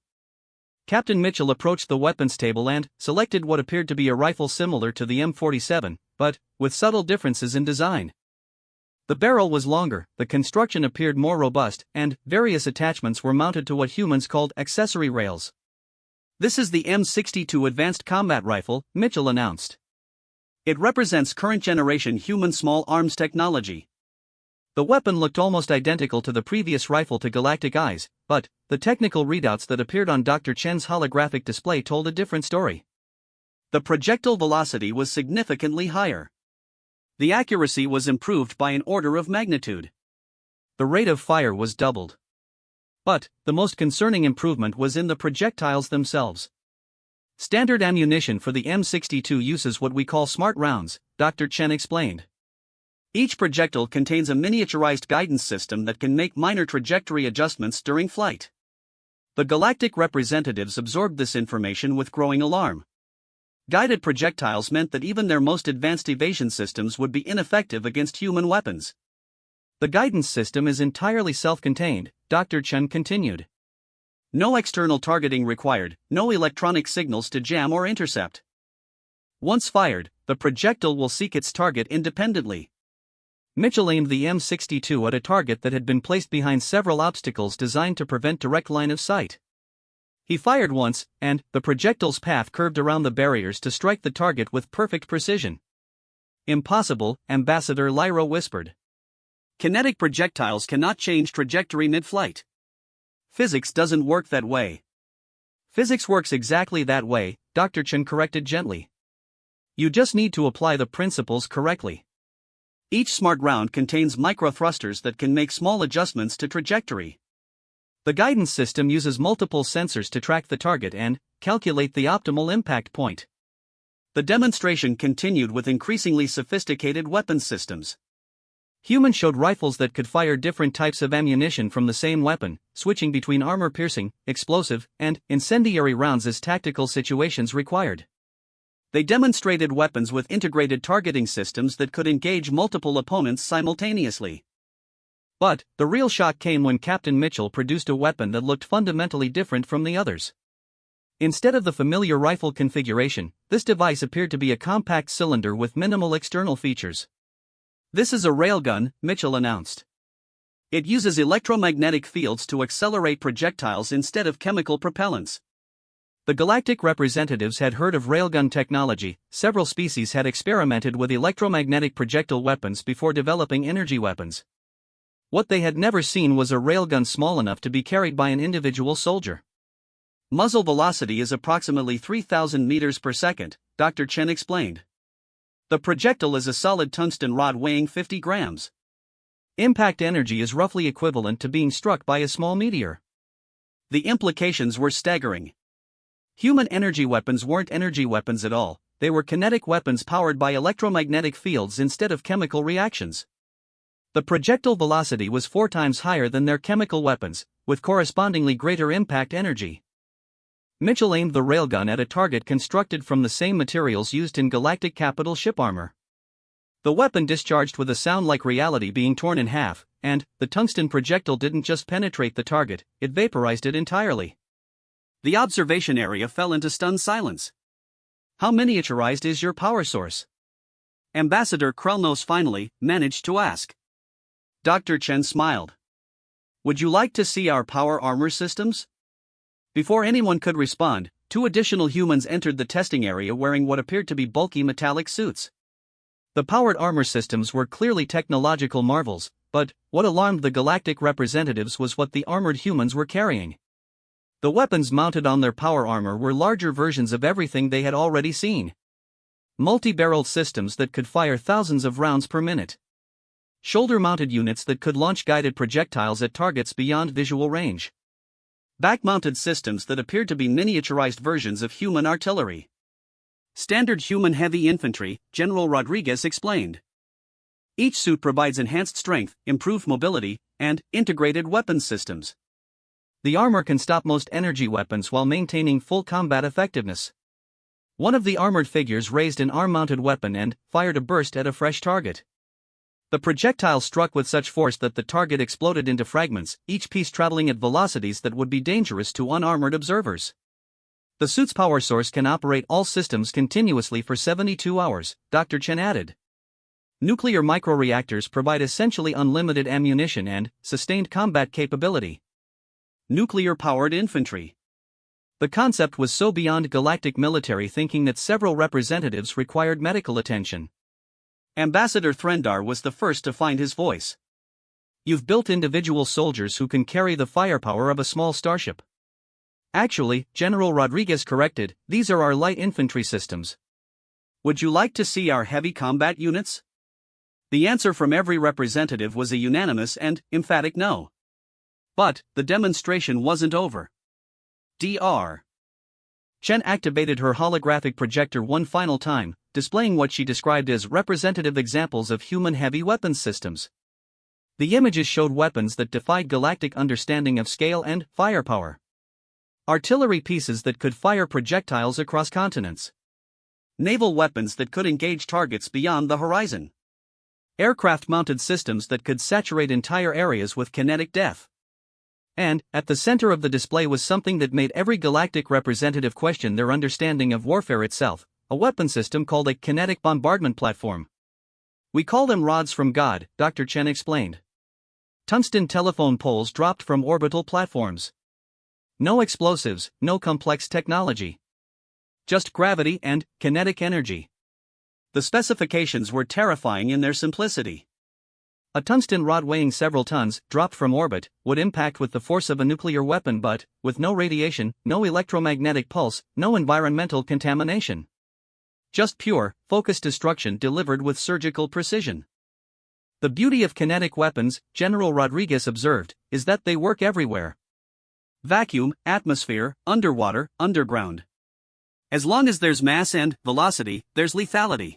Captain Mitchell approached the weapons table and selected what appeared to be a rifle similar to the M47, but with subtle differences in design. The barrel was longer, the construction appeared more robust, and various attachments were mounted to what humans called accessory rails. "This is the M62 Advanced Combat Rifle," Mitchell announced. "It represents current-generation human small arms technology." The weapon looked almost identical to the previous rifle to galactic eyes, but the technical readouts that appeared on Dr. Chen's holographic display told a different story. The projectile velocity was significantly higher. The accuracy was improved by an order of magnitude. The rate of fire was doubled. But the most concerning improvement was in the projectiles themselves. Standard ammunition for the M62 uses what we call smart rounds, Dr. Chen explained. Each projectile contains a miniaturized guidance system that can make minor trajectory adjustments during flight. The galactic representatives absorbed this information with growing alarm. Guided projectiles meant that even their most advanced evasion systems would be ineffective against human weapons. "The guidance system is entirely self-contained," Dr. Chen continued. "No external targeting required, no electronic signals to jam or intercept. Once fired, the projectile will seek its target independently." Mitchell aimed the M62 at a target that had been placed behind several obstacles designed to prevent direct line of sight. He fired once, and the projectile's path curved around the barriers to strike the target with perfect precision. "Impossible," Ambassador Lyra whispered. "Kinetic projectiles cannot change trajectory mid-flight. Physics doesn't work that way." "Physics works exactly that way," Dr. Chen corrected gently. "You just need to apply the principles correctly." Each smart round contains micro-thrusters that can make small adjustments to trajectory. The guidance system uses multiple sensors to track the target and calculate the optimal impact point. The demonstration continued with increasingly sophisticated weapons systems. Humans showed rifles that could fire different types of ammunition from the same weapon, switching between armor-piercing, explosive, and incendiary rounds as tactical situations required. They demonstrated weapons with integrated targeting systems that could engage multiple opponents simultaneously. But the real shock came when Captain Mitchell produced a weapon that looked fundamentally different from the others. Instead of the familiar rifle configuration, this device appeared to be a compact cylinder with minimal external features. "This is a railgun," Mitchell announced. "It uses electromagnetic fields to accelerate projectiles instead of chemical propellants." The galactic representatives had heard of railgun technology. Several species had experimented with electromagnetic projectile weapons before developing energy weapons. What they had never seen was a railgun small enough to be carried by an individual soldier. "Muzzle velocity is approximately 3,000 meters per second, Dr. Chen explained. The projectile is a solid tungsten rod weighing 50 grams. Impact energy is roughly equivalent to being struck by a small meteor." The implications were staggering. Human energy weapons weren't energy weapons at all, they were kinetic weapons powered by electromagnetic fields instead of chemical reactions. The projectile velocity was 4 times higher than their chemical weapons, with correspondingly greater impact energy. Mitchell aimed the railgun at a target constructed from the same materials used in galactic capital ship armor. The weapon discharged with a sound like reality being torn in half, and the tungsten projectile didn't just penetrate the target, it vaporized it entirely. The observation area fell into stunned silence. "How miniaturized is your power source?" Ambassador Krelnos finally managed to ask. Dr. Chen smiled. "Would you like to see our power armor systems?" Before anyone could respond, 2 additional humans entered the testing area wearing what appeared to be bulky metallic suits. The powered armor systems were clearly technological marvels, but what alarmed the galactic representatives was what the armored humans were carrying. The weapons mounted on their power armor were larger versions of everything they had already seen. Multi-barreled systems that could fire thousands of rounds per minute. Shoulder-mounted units that could launch guided projectiles at targets beyond visual range. Back-mounted systems that appeared to be miniaturized versions of human artillery. "Standard human heavy infantry," General Rodriguez explained. Each suit provides enhanced strength, improved mobility, and integrated weapons systems. The armor can stop most energy weapons while maintaining full combat effectiveness. One of the armored figures raised an arm-mounted weapon and fired a burst at a fresh target. The projectile struck with such force that the target exploded into fragments, each piece traveling at velocities that would be dangerous to unarmored observers. The suit's power source can operate all systems continuously for 72 hours, Dr. Chen added. Nuclear microreactors provide essentially unlimited ammunition and sustained combat capability. Nuclear-powered infantry. The concept was so beyond galactic military thinking that several representatives required medical attention. Ambassador Threndar was the first to find his voice. You've built individual soldiers who can carry the firepower of a small starship. Actually, General Rodriguez corrected, these are our light infantry systems. Would you like to see our heavy combat units? The answer from every representative was a unanimous and emphatic no. But the demonstration wasn't over. Dr. Chen activated her holographic projector one final time, displaying what she described as representative examples of human heavy weapons systems. The images showed weapons that defied galactic understanding of scale and firepower. Artillery pieces that could fire projectiles across continents. Naval weapons that could engage targets beyond the horizon. Aircraft-mounted systems that could saturate entire areas with kinetic death. And, at the center of the display was something that made every galactic representative question their understanding of warfare itself, a weapon system called a kinetic bombardment platform. We call them rods from God, Dr. Chen explained. Tungsten telephone poles dropped from orbital platforms. No explosives, no complex technology. Just gravity and kinetic energy. The specifications were terrifying in their simplicity. A tungsten rod weighing several tons, dropped from orbit, would impact with the force of a nuclear weapon but, with no radiation, no electromagnetic pulse, no environmental contamination. Just pure, focused destruction delivered with surgical precision. The beauty of kinetic weapons, General Rodriguez observed, is that they work everywhere. Vacuum, atmosphere, underwater, underground. As long as there's mass and velocity, there's lethality.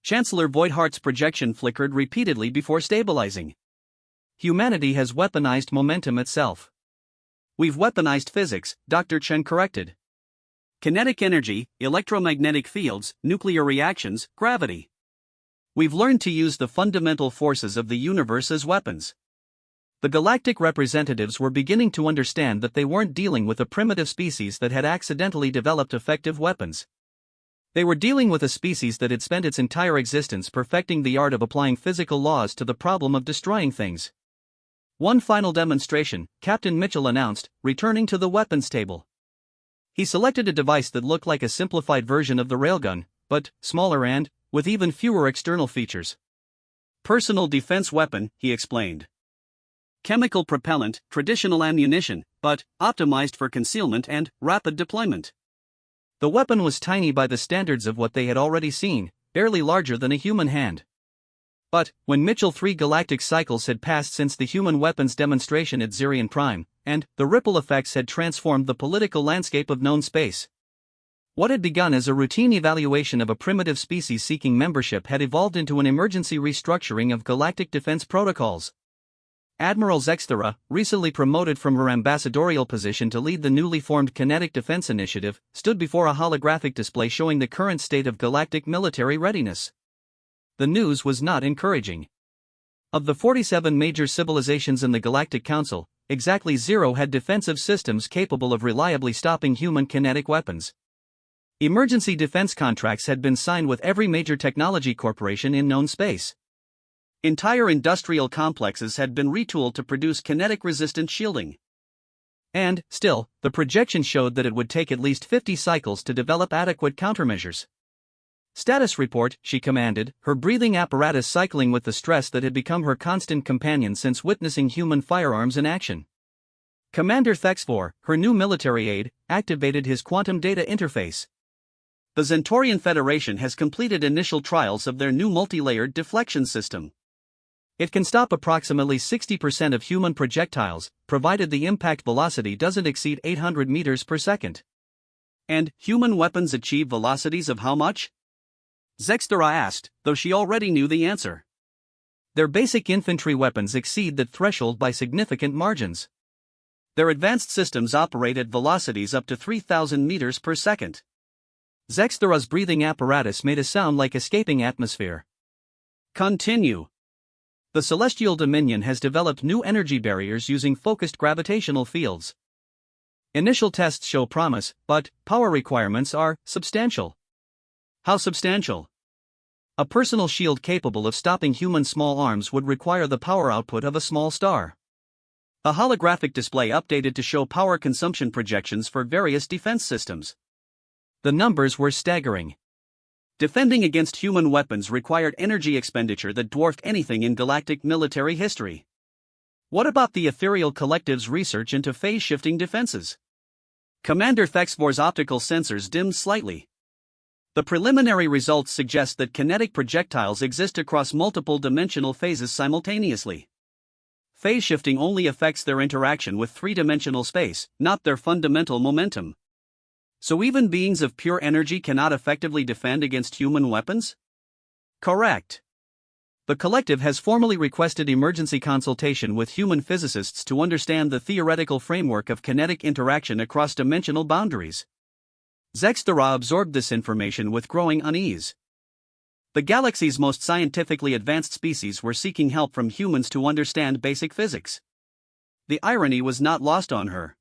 Chancellor Voighthart's projection flickered repeatedly before stabilizing. Humanity has weaponized momentum itself. We've weaponized physics, Dr. Chen corrected. Kinetic energy, electromagnetic fields, nuclear reactions, gravity. We've learned to use the fundamental forces of the universe as weapons. The galactic representatives were beginning to understand that they weren't dealing with a primitive species that had accidentally developed effective weapons. They were dealing with a species that had spent its entire existence perfecting the art of applying physical laws to the problem of destroying things. One final demonstration, Captain Mitchell announced, returning to the weapons table. He selected a device that looked like a simplified version of the railgun, but smaller and with even fewer external features. Personal defense weapon, he explained. Chemical propellant, traditional ammunition, but optimized for concealment and rapid deployment. The weapon was tiny by the standards of what they had already seen, barely larger than a human hand. But, when Mitchell 3 galactic cycles had passed since the human weapons demonstration at Zirion Prime, and the ripple effects had transformed the political landscape of known space. What had begun as a routine evaluation of a primitive species seeking membership had evolved into an emergency restructuring of galactic defense protocols. Admiral Zexthera, recently promoted from her ambassadorial position to lead the newly formed Kinetic Defense Initiative, stood before a holographic display showing the current state of galactic military readiness. The news was not encouraging. Of the 47 major civilizations in the Galactic Council, exactly 0 had defensive systems capable of reliably stopping human kinetic weapons. Emergency defense contracts had been signed with every major technology corporation in known space. Entire industrial complexes had been retooled to produce kinetic-resistant shielding. And, still, the projection showed that it would take at least 50 cycles to develop adequate countermeasures. Status report, she commanded, her breathing apparatus cycling with the stress that had become her constant companion since witnessing human firearms in action. Commander Thexfor, her new military aide, activated his quantum data interface. The Zentorian Federation has completed initial trials of their new multi-layered deflection system. It can stop approximately 60% of human projectiles, provided the impact velocity doesn't exceed 800 meters per second. And human weapons achieve velocities of how much? Zexthera asked, though she already knew the answer. Their basic infantry weapons exceed that threshold by significant margins. Their advanced systems operate at velocities up to 3,000 meters per second. Zexthera's breathing apparatus made a sound like escaping atmosphere. Continue. The celestial dominion has developed new energy barriers using focused gravitational fields. Initial tests show promise, but power requirements are substantial. How substantial? A personal shield capable of stopping human small arms would require the power output of a small star. A holographic display updated to show power consumption projections for various defense systems. The numbers were staggering. Defending against human weapons required energy expenditure that dwarfed anything in galactic military history. What about the Ethereal Collective's research into phase-shifting defenses? Commander Thexvor's optical sensors dimmed slightly. The preliminary results suggest that kinetic projectiles exist across multiple dimensional phases simultaneously. Phase shifting only affects their interaction with three-dimensional space, not their fundamental momentum. So even beings of pure energy cannot effectively defend against human weapons? Correct. The collective has formally requested emergency consultation with human physicists to understand the theoretical framework of kinetic interaction across dimensional boundaries. Zexthera absorbed this information with growing unease. The galaxy's most scientifically advanced species were seeking help from humans to understand basic physics. The irony was not lost on her.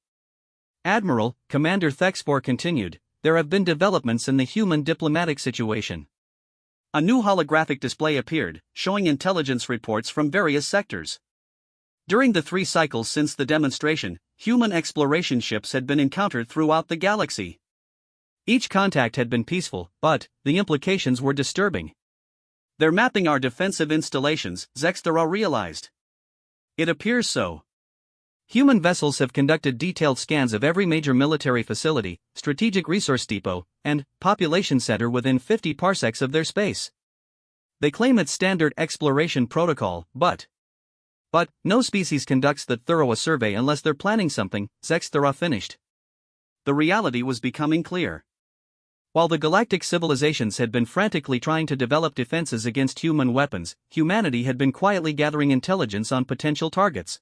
Admiral, Commander Thexfor continued, there have been developments in the human diplomatic situation. A new holographic display appeared, showing intelligence reports from various sectors. During the 3 cycles since the demonstration, human exploration ships had been encountered throughout the galaxy. Each contact had been peaceful, but the implications were disturbing. They're mapping our defensive installations, Zexthera realized. It appears so. Human vessels have conducted detailed scans of every major military facility, strategic resource depot, and population center within 50 parsecs of their space. They claim it's standard exploration protocol, but no species conducts that thorough a survey unless they're planning something, Zexthera finished. The reality was becoming clear. While the galactic civilizations had been frantically trying to develop defenses against human weapons, humanity had been quietly gathering intelligence on potential targets.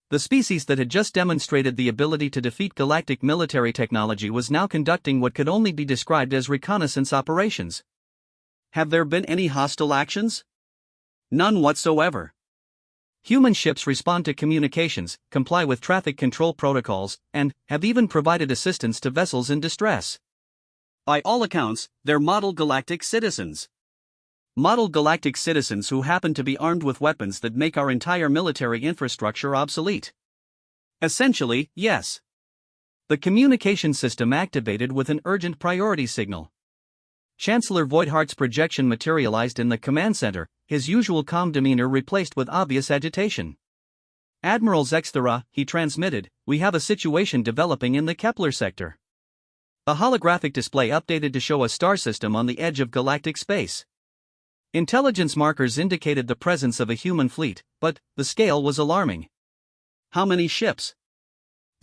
The species that had just demonstrated the ability to defeat galactic military technology was now conducting what could only be described as reconnaissance operations. Have there been any hostile actions? None whatsoever. Human ships respond to communications, comply with traffic control protocols, and have even provided assistance to vessels in distress. By all accounts, they're model galactic citizens. Model galactic citizens who happen to be armed with weapons that make our entire military infrastructure obsolete. Essentially, yes. The communication system activated with an urgent priority signal. Chancellor Voidhart's projection materialized in the command center, his usual calm demeanor replaced with obvious agitation. Admiral Zexthera, he transmitted, we have a situation developing in the Kepler sector. A holographic display updated to show a star system on the edge of galactic space. Intelligence markers indicated the presence of a human fleet, but the scale was alarming. How many ships?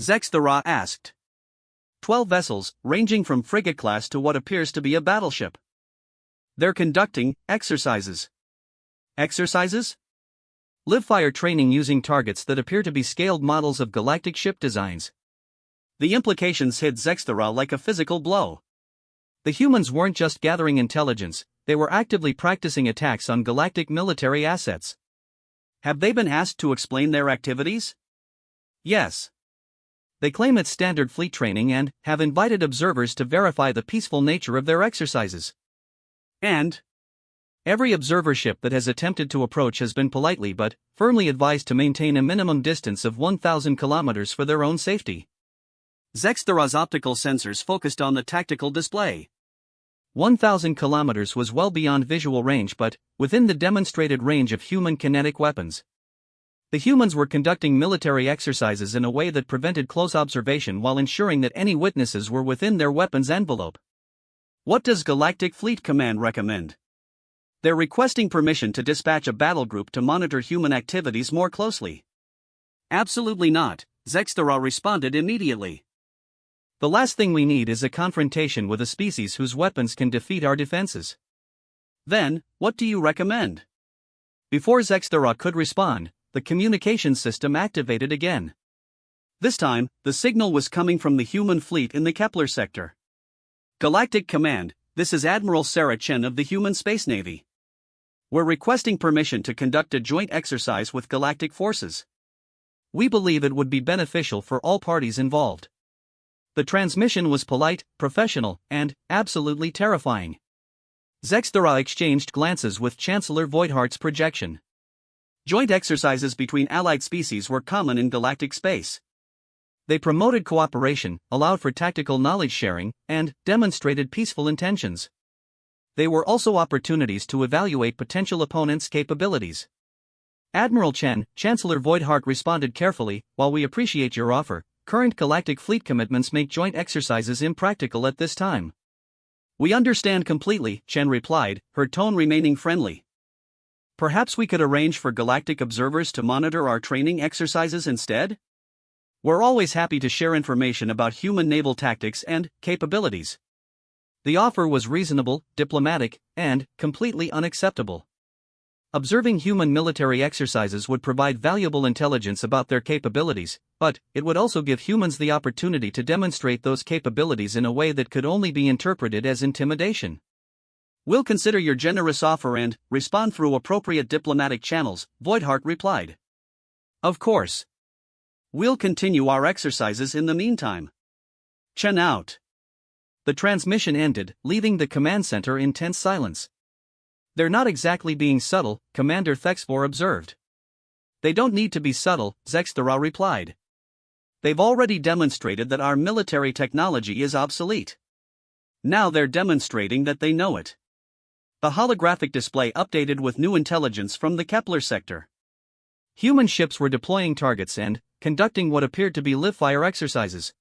Zexthera asked. 12 vessels, ranging from frigate class to what appears to be a battleship. They're conducting exercises. Exercises? Live-fire training using targets that appear to be scaled models of galactic ship designs. The implications hit Zexthera like a physical blow. The humans weren't just gathering intelligence, they were actively practicing attacks on galactic military assets. Have they been asked to explain their activities? Yes. They claim it's standard fleet training and have invited observers to verify the peaceful nature of their exercises. And every observer ship that has attempted to approach has been politely but firmly advised to maintain a minimum distance of 1,000 kilometers for their own safety. Zexthera's optical sensors focused on the tactical display. 1,000 kilometers was well beyond visual range but within the demonstrated range of human kinetic weapons. The humans were conducting military exercises in a way that prevented close observation while ensuring that any witnesses were within their weapons envelope. What does Galactic Fleet Command recommend? They're requesting permission to dispatch a battle group to monitor human activities more closely. Absolutely not, Zexthera responded immediately. The last thing we need is a confrontation with a species whose weapons can defeat our defenses. Then, what do you recommend? Before Zexthera could respond, the communication system activated again. This time, the signal was coming from the human fleet in the Kepler sector. Galactic Command, this is Admiral Sarah Chen of the Human Space Navy. We're requesting permission to conduct a joint exercise with galactic forces. We believe it would be beneficial for all parties involved. The transmission was polite, professional, and absolutely terrifying. Zexthera exchanged glances with Chancellor Voidhart's projection. Joint exercises between allied species were common in galactic space. They promoted cooperation, allowed for tactical knowledge sharing, and demonstrated peaceful intentions. They were also opportunities to evaluate potential opponents' capabilities. Admiral Chen, Chancellor Voidhart responded carefully, while we appreciate your offer, current galactic fleet commitments make joint exercises impractical at this time. We understand completely, Chen replied, her tone remaining friendly. Perhaps we could arrange for galactic observers to monitor our training exercises instead? We're always happy to share information about human naval tactics and capabilities. The offer was reasonable, diplomatic, and completely unacceptable. Observing human military exercises would provide valuable intelligence about their capabilities, but it would also give humans the opportunity to demonstrate those capabilities in a way that could only be interpreted as intimidation. We'll consider your generous offer and respond through appropriate diplomatic channels, Voidhart replied. Of course. We'll continue our exercises in the meantime. Chen out. The transmission ended, leaving the command center in tense silence. They're not exactly being subtle, Commander Thexvor observed. They don't need to be subtle, Zexthera replied. They've already demonstrated that our military technology is obsolete. Now they're demonstrating that they know it. The holographic display updated with new intelligence from the Kepler sector. Human ships were deploying targets and conducting what appeared to be live-fire exercises.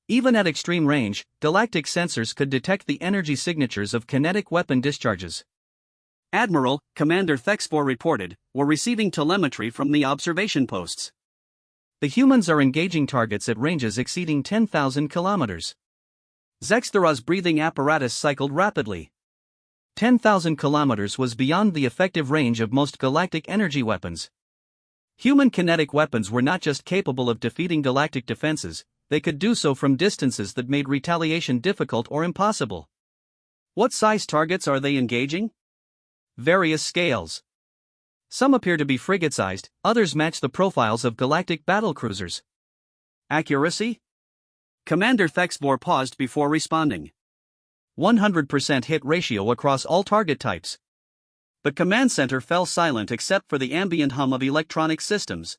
Even at extreme range, galactic sensors could detect the energy signatures of kinetic weapon discharges. Admiral, Commander Thexvor reported, we're receiving telemetry from the observation posts. The humans are engaging targets at ranges exceeding 10,000 kilometers. Zexthera's breathing apparatus cycled rapidly. 10,000 kilometers was beyond the effective range of most galactic energy weapons. Human kinetic weapons were not just capable of defeating galactic defenses, they could do so from distances that made retaliation difficult or impossible. What size targets are they engaging? Various scales. Some appear to be frigate-sized, others match the profiles of galactic battlecruisers. Accuracy? Commander Thexvor paused before responding. 100% hit ratio across all target types. The command center fell silent except for the ambient hum of electronic systems.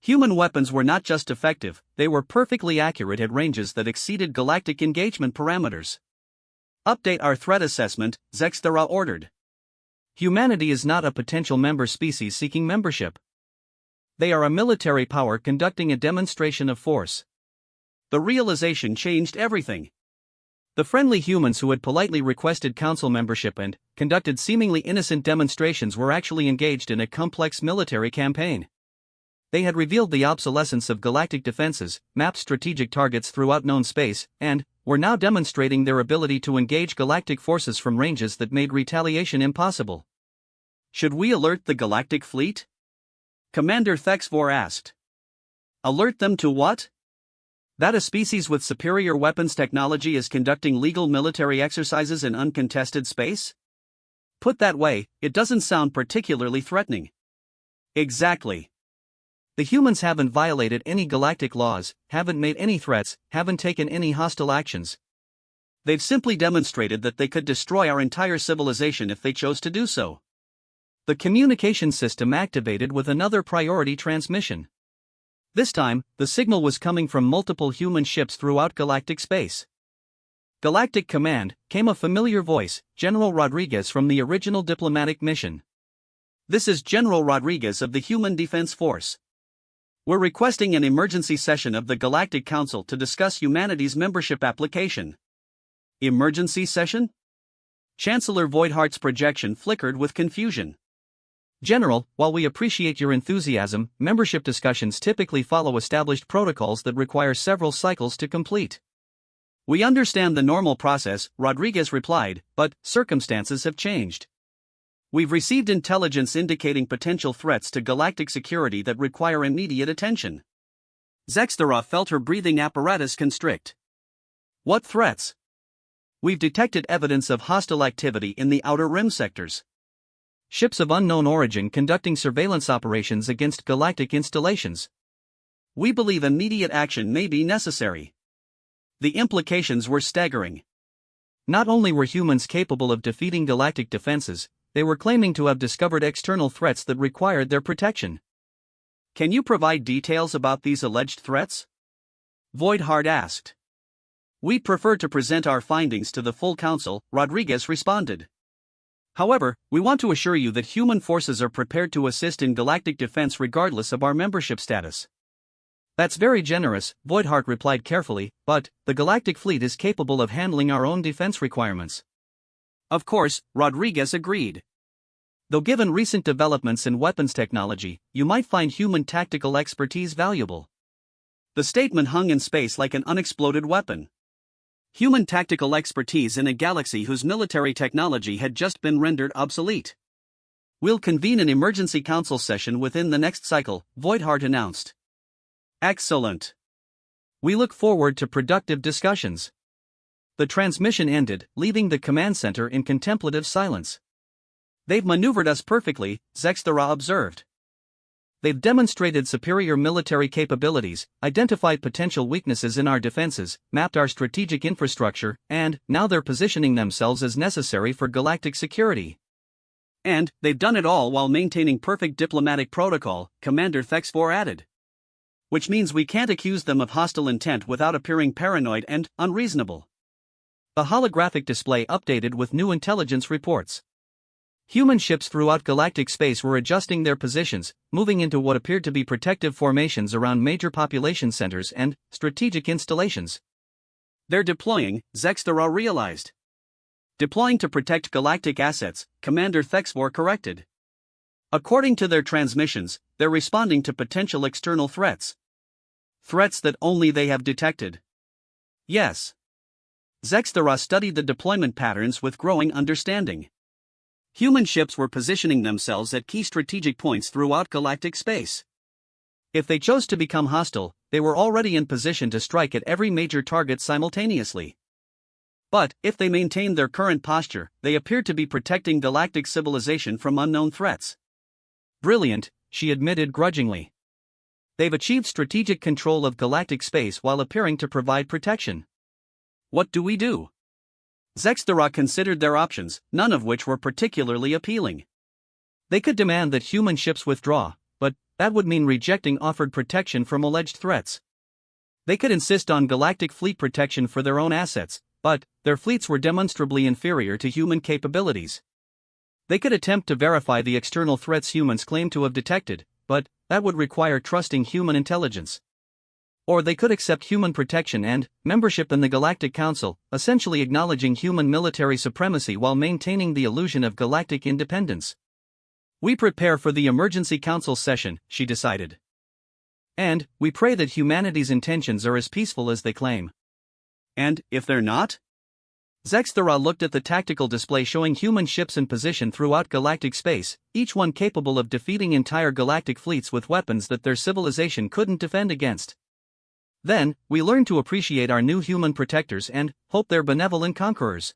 Human weapons were not just effective, they were perfectly accurate at ranges that exceeded galactic engagement parameters. Update our threat assessment, Zexthera ordered. Humanity is not a potential member species seeking membership. They are a military power conducting a demonstration of force. The realization changed everything. The friendly humans who had politely requested council membership and conducted seemingly innocent demonstrations were actually engaged in a complex military campaign. They had revealed the obsolescence of galactic defenses, mapped strategic targets throughout known space, and were now demonstrating their ability to engage galactic forces from ranges that made retaliation impossible. Should we alert the galactic fleet? Commander Thexvor asked. Alert them to what? That a species with superior weapons technology is conducting legal military exercises in uncontested space? Put that way, it doesn't sound particularly threatening. Exactly. The humans haven't violated any galactic laws, haven't made any threats, haven't taken any hostile actions. They've simply demonstrated that they could destroy our entire civilization if they chose to do so. The communication system activated with another priority transmission. This time, the signal was coming from multiple human ships throughout galactic space. Galactic Command, came a familiar voice, General Rodriguez from the original diplomatic mission. This is General Rodriguez of the Human Defense Force. We're requesting an emergency session of the Galactic Council to discuss humanity's membership application. Emergency session? Chancellor Voidhart's projection flickered with confusion. General, while we appreciate your enthusiasm, membership discussions typically follow established protocols that require several cycles to complete. We understand the normal process, Rodriguez replied, but circumstances have changed. We've received intelligence indicating potential threats to galactic security that require immediate attention. Zexthera felt her breathing apparatus constrict. What threats? We've detected evidence of hostile activity in the Outer Rim sectors. Ships of unknown origin conducting surveillance operations against galactic installations. We believe immediate action may be necessary. The implications were staggering. Not only were humans capable of defeating galactic defenses, they were claiming to have discovered external threats that required their protection. Can you provide details about these alleged threats? Voidheart asked. We prefer to present our findings to the full council, Rodriguez responded. However, we want to assure you that human forces are prepared to assist in galactic defense regardless of our membership status. That's very generous, Voidheart replied carefully, but the galactic fleet is capable of handling our own defense requirements. Of course, Rodriguez agreed. Though given recent developments in weapons technology, you might find human tactical expertise valuable. The statement hung in space like an unexploded weapon. Human tactical expertise in a galaxy whose military technology had just been rendered obsolete. We'll convene an emergency council session within the next cycle, Voidheart announced. Excellent. We look forward to productive discussions. The transmission ended, leaving the command center in contemplative silence. They've maneuvered us perfectly, Zexthera observed. They've demonstrated superior military capabilities, identified potential weaknesses in our defenses, mapped our strategic infrastructure, and now they're positioning themselves as necessary for galactic security. And they've done it all while maintaining perfect diplomatic protocol, Commander Thexfor added. Which means we can't accuse them of hostile intent without appearing paranoid and unreasonable. The holographic display updated with new intelligence reports. Human ships throughout galactic space were adjusting their positions, moving into what appeared to be protective formations around major population centers and strategic installations. They're deploying, Zexthera realized. Deploying to protect galactic assets, Commander Thexfor corrected. According to their transmissions, they're responding to potential external threats. Threats that only they have detected. Yes. Zexthera studied the deployment patterns with growing understanding. Human ships were positioning themselves at key strategic points throughout galactic space. If they chose to become hostile, they were already in position to strike at every major target simultaneously. But, if they maintained their current posture, they appeared to be protecting galactic civilization from unknown threats. Brilliant, she admitted grudgingly. They've achieved strategic control of galactic space while appearing to provide protection. What do we do? Zexthera considered their options, none of which were particularly appealing. They could demand that human ships withdraw, but that would mean rejecting offered protection from alleged threats. They could insist on galactic fleet protection for their own assets, but their fleets were demonstrably inferior to human capabilities. They could attempt to verify the external threats humans claim to have detected, but that would require trusting human intelligence. Or they could accept human protection and membership in the Galactic Council, essentially acknowledging human military supremacy while maintaining the illusion of galactic independence. We prepare for the emergency council session, she decided. And we pray that humanity's intentions are as peaceful as they claim. And if they're not? Zexthera looked at the tactical display showing human ships in position throughout galactic space, each one capable of defeating entire galactic fleets with weapons that their civilization couldn't defend against. Then, we learned to appreciate our new human protectors and hope they're benevolent conquerors.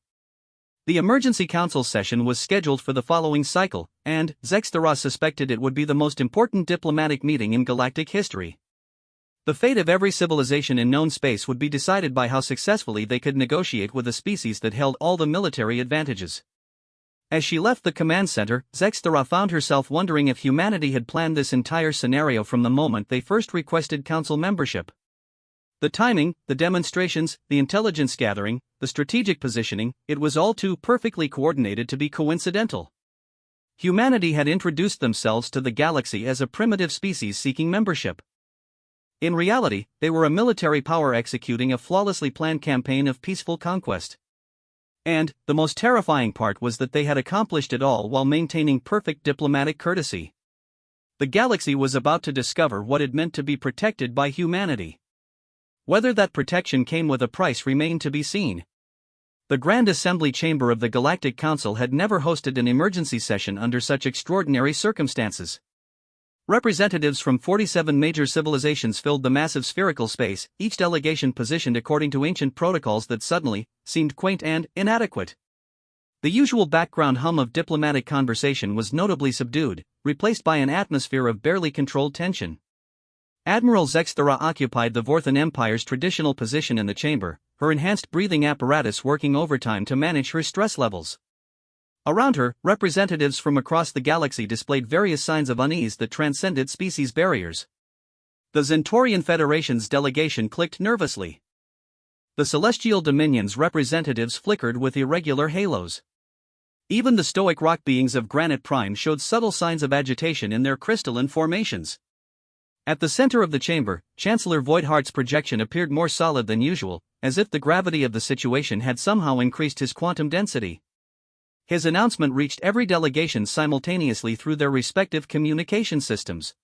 The emergency council session was scheduled for the following cycle, and Zexthera suspected it would be the most important diplomatic meeting in galactic history. The fate of every civilization in known space would be decided by how successfully they could negotiate with a species that held all the military advantages. As she left the command center, Zexthera found herself wondering if humanity had planned this entire scenario from the moment they first requested council membership. The timing, the demonstrations, the intelligence gathering, the strategic positioning, it was all too perfectly coordinated to be coincidental. Humanity had introduced themselves to the galaxy as a primitive species seeking membership. In reality, they were a military power executing a flawlessly planned campaign of peaceful conquest. And the most terrifying part was that they had accomplished it all while maintaining perfect diplomatic courtesy. The galaxy was about to discover what it meant to be protected by humanity. Whether that protection came with a price remained to be seen. The Grand Assembly Chamber of the Galactic Council had never hosted an emergency session under such extraordinary circumstances. Representatives from 47 major civilizations filled the massive spherical space, each delegation positioned according to ancient protocols that suddenly seemed quaint and inadequate. The usual background hum of diplomatic conversation was notably subdued, replaced by an atmosphere of barely controlled tension. Admiral Zexthera occupied the Vorthan Empire's traditional position in the chamber, her enhanced breathing apparatus working overtime to manage her stress levels. Around her, representatives from across the galaxy displayed various signs of unease that transcended species barriers. The Zentorian Federation's delegation clicked nervously. The Celestial Dominion's representatives flickered with irregular halos. Even the stoic rock beings of Granite Prime showed subtle signs of agitation in their crystalline formations. At the center of the chamber, Chancellor Voidheart's projection appeared more solid than usual, as if the gravity of the situation had somehow increased his quantum density. His announcement reached every delegation simultaneously through their respective communication systems.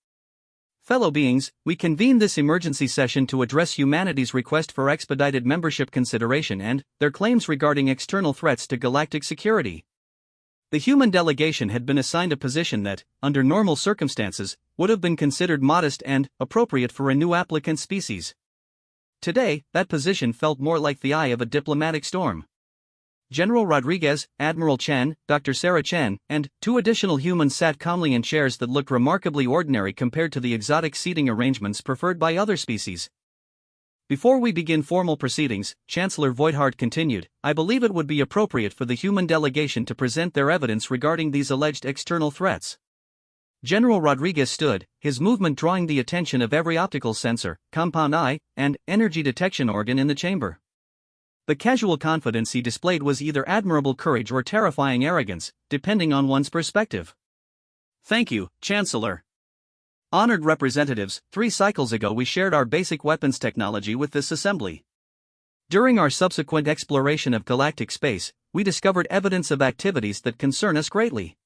Fellow beings, we convene this emergency session to address humanity's request for expedited membership consideration and their claims regarding external threats to galactic security. The human delegation had been assigned a position that, under normal circumstances, would have been considered modest and appropriate for a new applicant species. Today, that position felt more like the eye of a diplomatic storm. General Rodriguez, Admiral Chen, Dr. Sarah Chen, and 2 additional humans sat calmly in chairs that looked remarkably ordinary compared to the exotic seating arrangements preferred by other species. Before we begin formal proceedings, Chancellor Voidheart continued, I believe it would be appropriate for the human delegation to present their evidence regarding these alleged external threats. General Rodriguez stood, his movement drawing the attention of every optical sensor, compound eye, and energy detection organ in the chamber. The casual confidence he displayed was either admirable courage or terrifying arrogance, depending on one's perspective. Thank you, Chancellor. Honored representatives, 3 cycles ago we shared our basic weapons technology with this assembly. During our subsequent exploration of galactic space, we discovered evidence of activities that concern us greatly.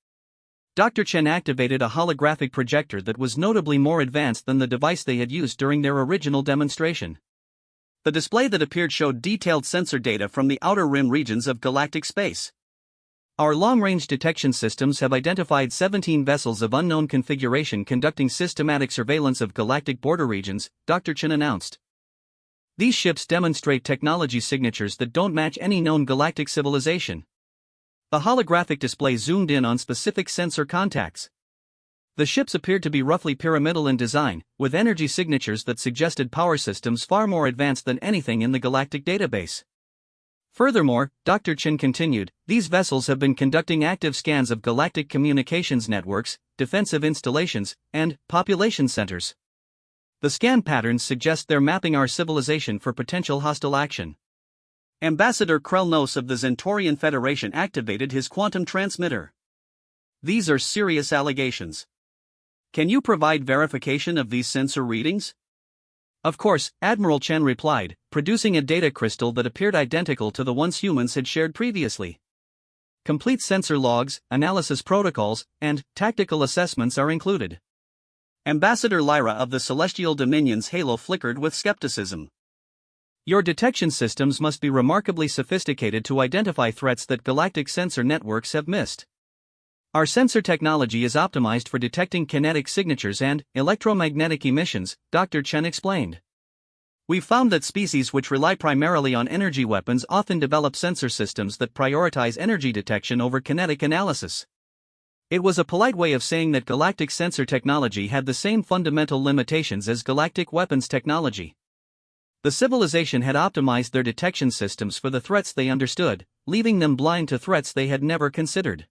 Dr. Chen activated a holographic projector that was notably more advanced than the device they had used during their original demonstration. The display that appeared showed detailed sensor data from the outer rim regions of galactic space. Our long-range detection systems have identified 17 vessels of unknown configuration conducting systematic surveillance of galactic border regions, Dr. Chen announced. These ships demonstrate technology signatures that don't match any known galactic civilization. The holographic display zoomed in on specific sensor contacts. The ships appeared to be roughly pyramidal in design, with energy signatures that suggested power systems far more advanced than anything in the galactic database. Furthermore, Dr. Chen continued, these vessels have been conducting active scans of galactic communications networks, defensive installations, and population centers. The scan patterns suggest they're mapping our civilization for potential hostile action. Ambassador Krelnos of the Zentorian Federation activated his quantum transmitter. These are serious allegations. Can you provide verification of these sensor readings? Of course, Admiral Chen replied, producing a data crystal that appeared identical to the ones humans had shared previously. Complete sensor logs, analysis protocols, and tactical assessments are included. Ambassador Lyra of the Celestial Dominion's halo flickered with skepticism. Your detection systems must be remarkably sophisticated to identify threats that galactic sensor networks have missed. Our sensor technology is optimized for detecting kinetic signatures and electromagnetic emissions, Dr. Chen explained. We've found that species which rely primarily on energy weapons often develop sensor systems that prioritize energy detection over kinetic analysis. It was a polite way of saying that galactic sensor technology had the same fundamental limitations as galactic weapons technology. The civilization had optimized their detection systems for the threats they understood, leaving them blind to threats they had never considered.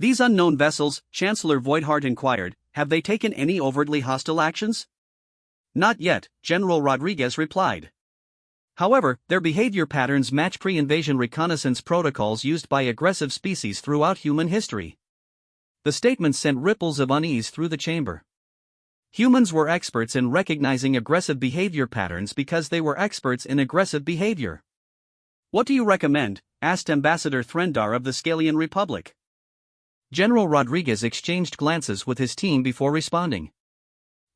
These unknown vessels, Chancellor Voidheart inquired, have they taken any overtly hostile actions? Not yet, General Rodriguez replied. However, their behavior patterns match pre-invasion reconnaissance protocols used by aggressive species throughout human history. The statement sent ripples of unease through the chamber. Humans were experts in recognizing aggressive behavior patterns because they were experts in aggressive behavior. What do you recommend? Asked Ambassador Threndar of the Scalian Republic. General Rodriguez exchanged glances with his team before responding.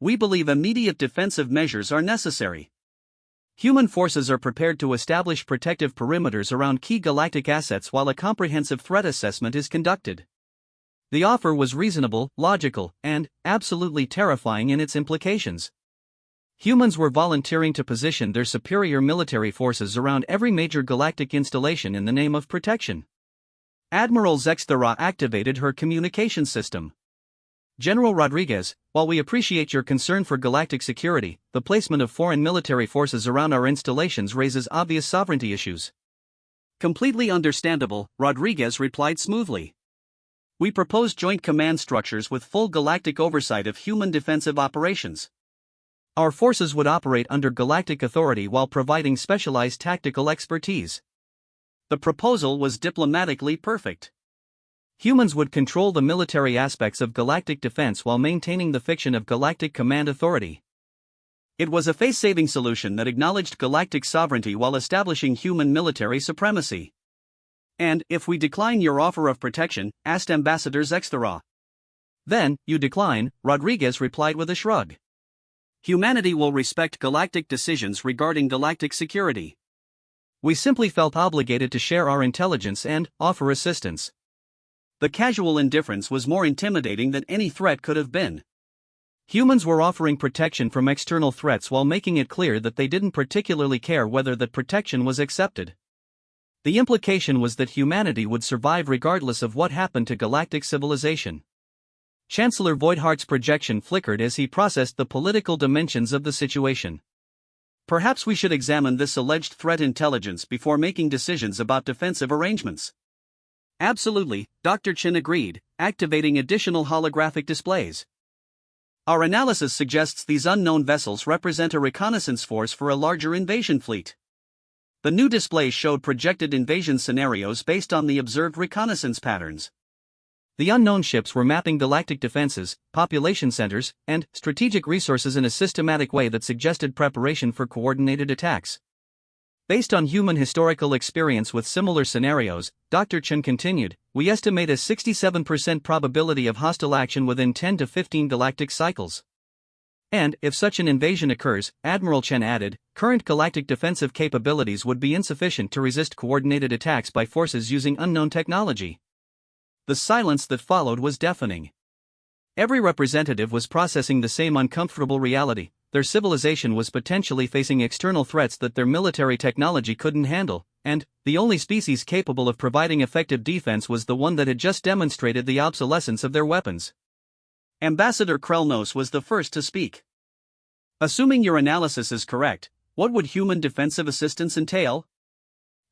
We believe immediate defensive measures are necessary. Human forces are prepared to establish protective perimeters around key galactic assets while a comprehensive threat assessment is conducted. The offer was reasonable, logical, and absolutely terrifying in its implications. Humans were volunteering to position their superior military forces around every major galactic installation in the name of protection. Admiral Zexthera activated her communication system. General Rodriguez, while we appreciate your concern for galactic security, the placement of foreign military forces around our installations raises obvious sovereignty issues. Completely understandable, Rodriguez replied smoothly. We propose joint command structures with full galactic oversight of human defensive operations. Our forces would operate under galactic authority while providing specialized tactical expertise. The proposal was diplomatically perfect. Humans would control the military aspects of galactic defense while maintaining the fiction of galactic command authority. It was a face-saving solution that acknowledged galactic sovereignty while establishing human military supremacy. And, if we decline your offer of protection, asked Ambassador Zexthera. Then, you decline, Rodriguez replied with a shrug. Humanity will respect galactic decisions regarding galactic security. We simply felt obligated to share our intelligence and offer assistance. The casual indifference was more intimidating than any threat could have been. Humans were offering protection from external threats while making it clear that they didn't particularly care whether that protection was accepted. The implication was that humanity would survive regardless of what happened to galactic civilization. Chancellor Voidhart's projection flickered as he processed the political dimensions of the situation. Perhaps we should examine this alleged threat intelligence before making decisions about defensive arrangements. Absolutely, Dr. Chin agreed, activating additional holographic displays. Our analysis suggests these unknown vessels represent a reconnaissance force for a larger invasion fleet. The new displays showed projected invasion scenarios based on the observed reconnaissance patterns. The unknown ships were mapping galactic defenses, population centers, and strategic resources in a systematic way that suggested preparation for coordinated attacks. Based on human historical experience with similar scenarios, Dr. Chen continued, we estimate a 67% probability of hostile action within 10 to 15 galactic cycles. And, if such an invasion occurs, Admiral Chen added, current galactic defensive capabilities would be insufficient to resist coordinated attacks by forces using unknown technology. The silence that followed was deafening. Every representative was processing the same uncomfortable reality. Their civilization was potentially facing external threats that their military technology couldn't handle, and the only species capable of providing effective defense was the one that had just demonstrated the obsolescence of their weapons. Ambassador Krelnos was the first to speak. Assuming your analysis is correct, what would human defensive assistance entail?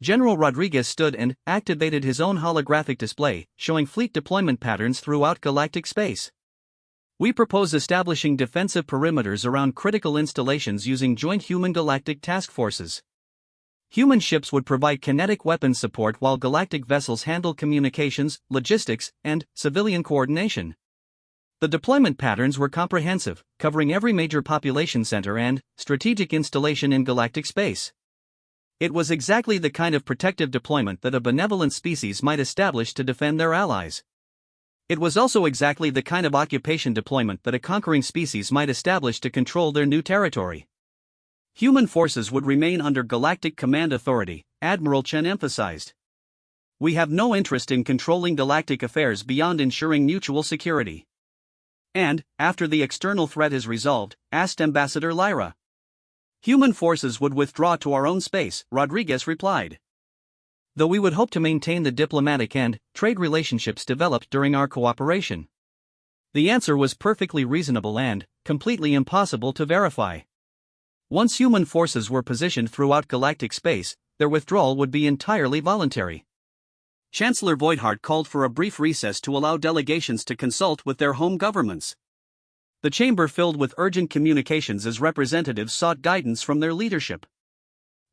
General Rodriguez stood and activated his own holographic display, showing fleet deployment patterns throughout galactic space. We propose establishing defensive perimeters around critical installations using joint human galactic task forces. Human ships would provide kinetic weapons support while galactic vessels handle communications, logistics, and civilian coordination. The deployment patterns were comprehensive, covering every major population center and strategic installation in galactic space. It was exactly the kind of protective deployment that a benevolent species might establish to defend their allies. It was also exactly the kind of occupation deployment that a conquering species might establish to control their new territory. Human forces would remain under galactic command authority, Admiral Chen emphasized. We have no interest in controlling galactic affairs beyond ensuring mutual security. And, after the external threat is resolved, asked Ambassador Lyra. Human forces would withdraw to our own space, Rodriguez replied. Though we would hope to maintain the diplomatic and trade relationships developed during our cooperation. The answer was perfectly reasonable and completely impossible to verify. Once human forces were positioned throughout galactic space, their withdrawal would be entirely voluntary. Chancellor Voidhart called for a brief recess to allow delegations to consult with their home governments. The chamber filled with urgent communications as representatives sought guidance from their leadership.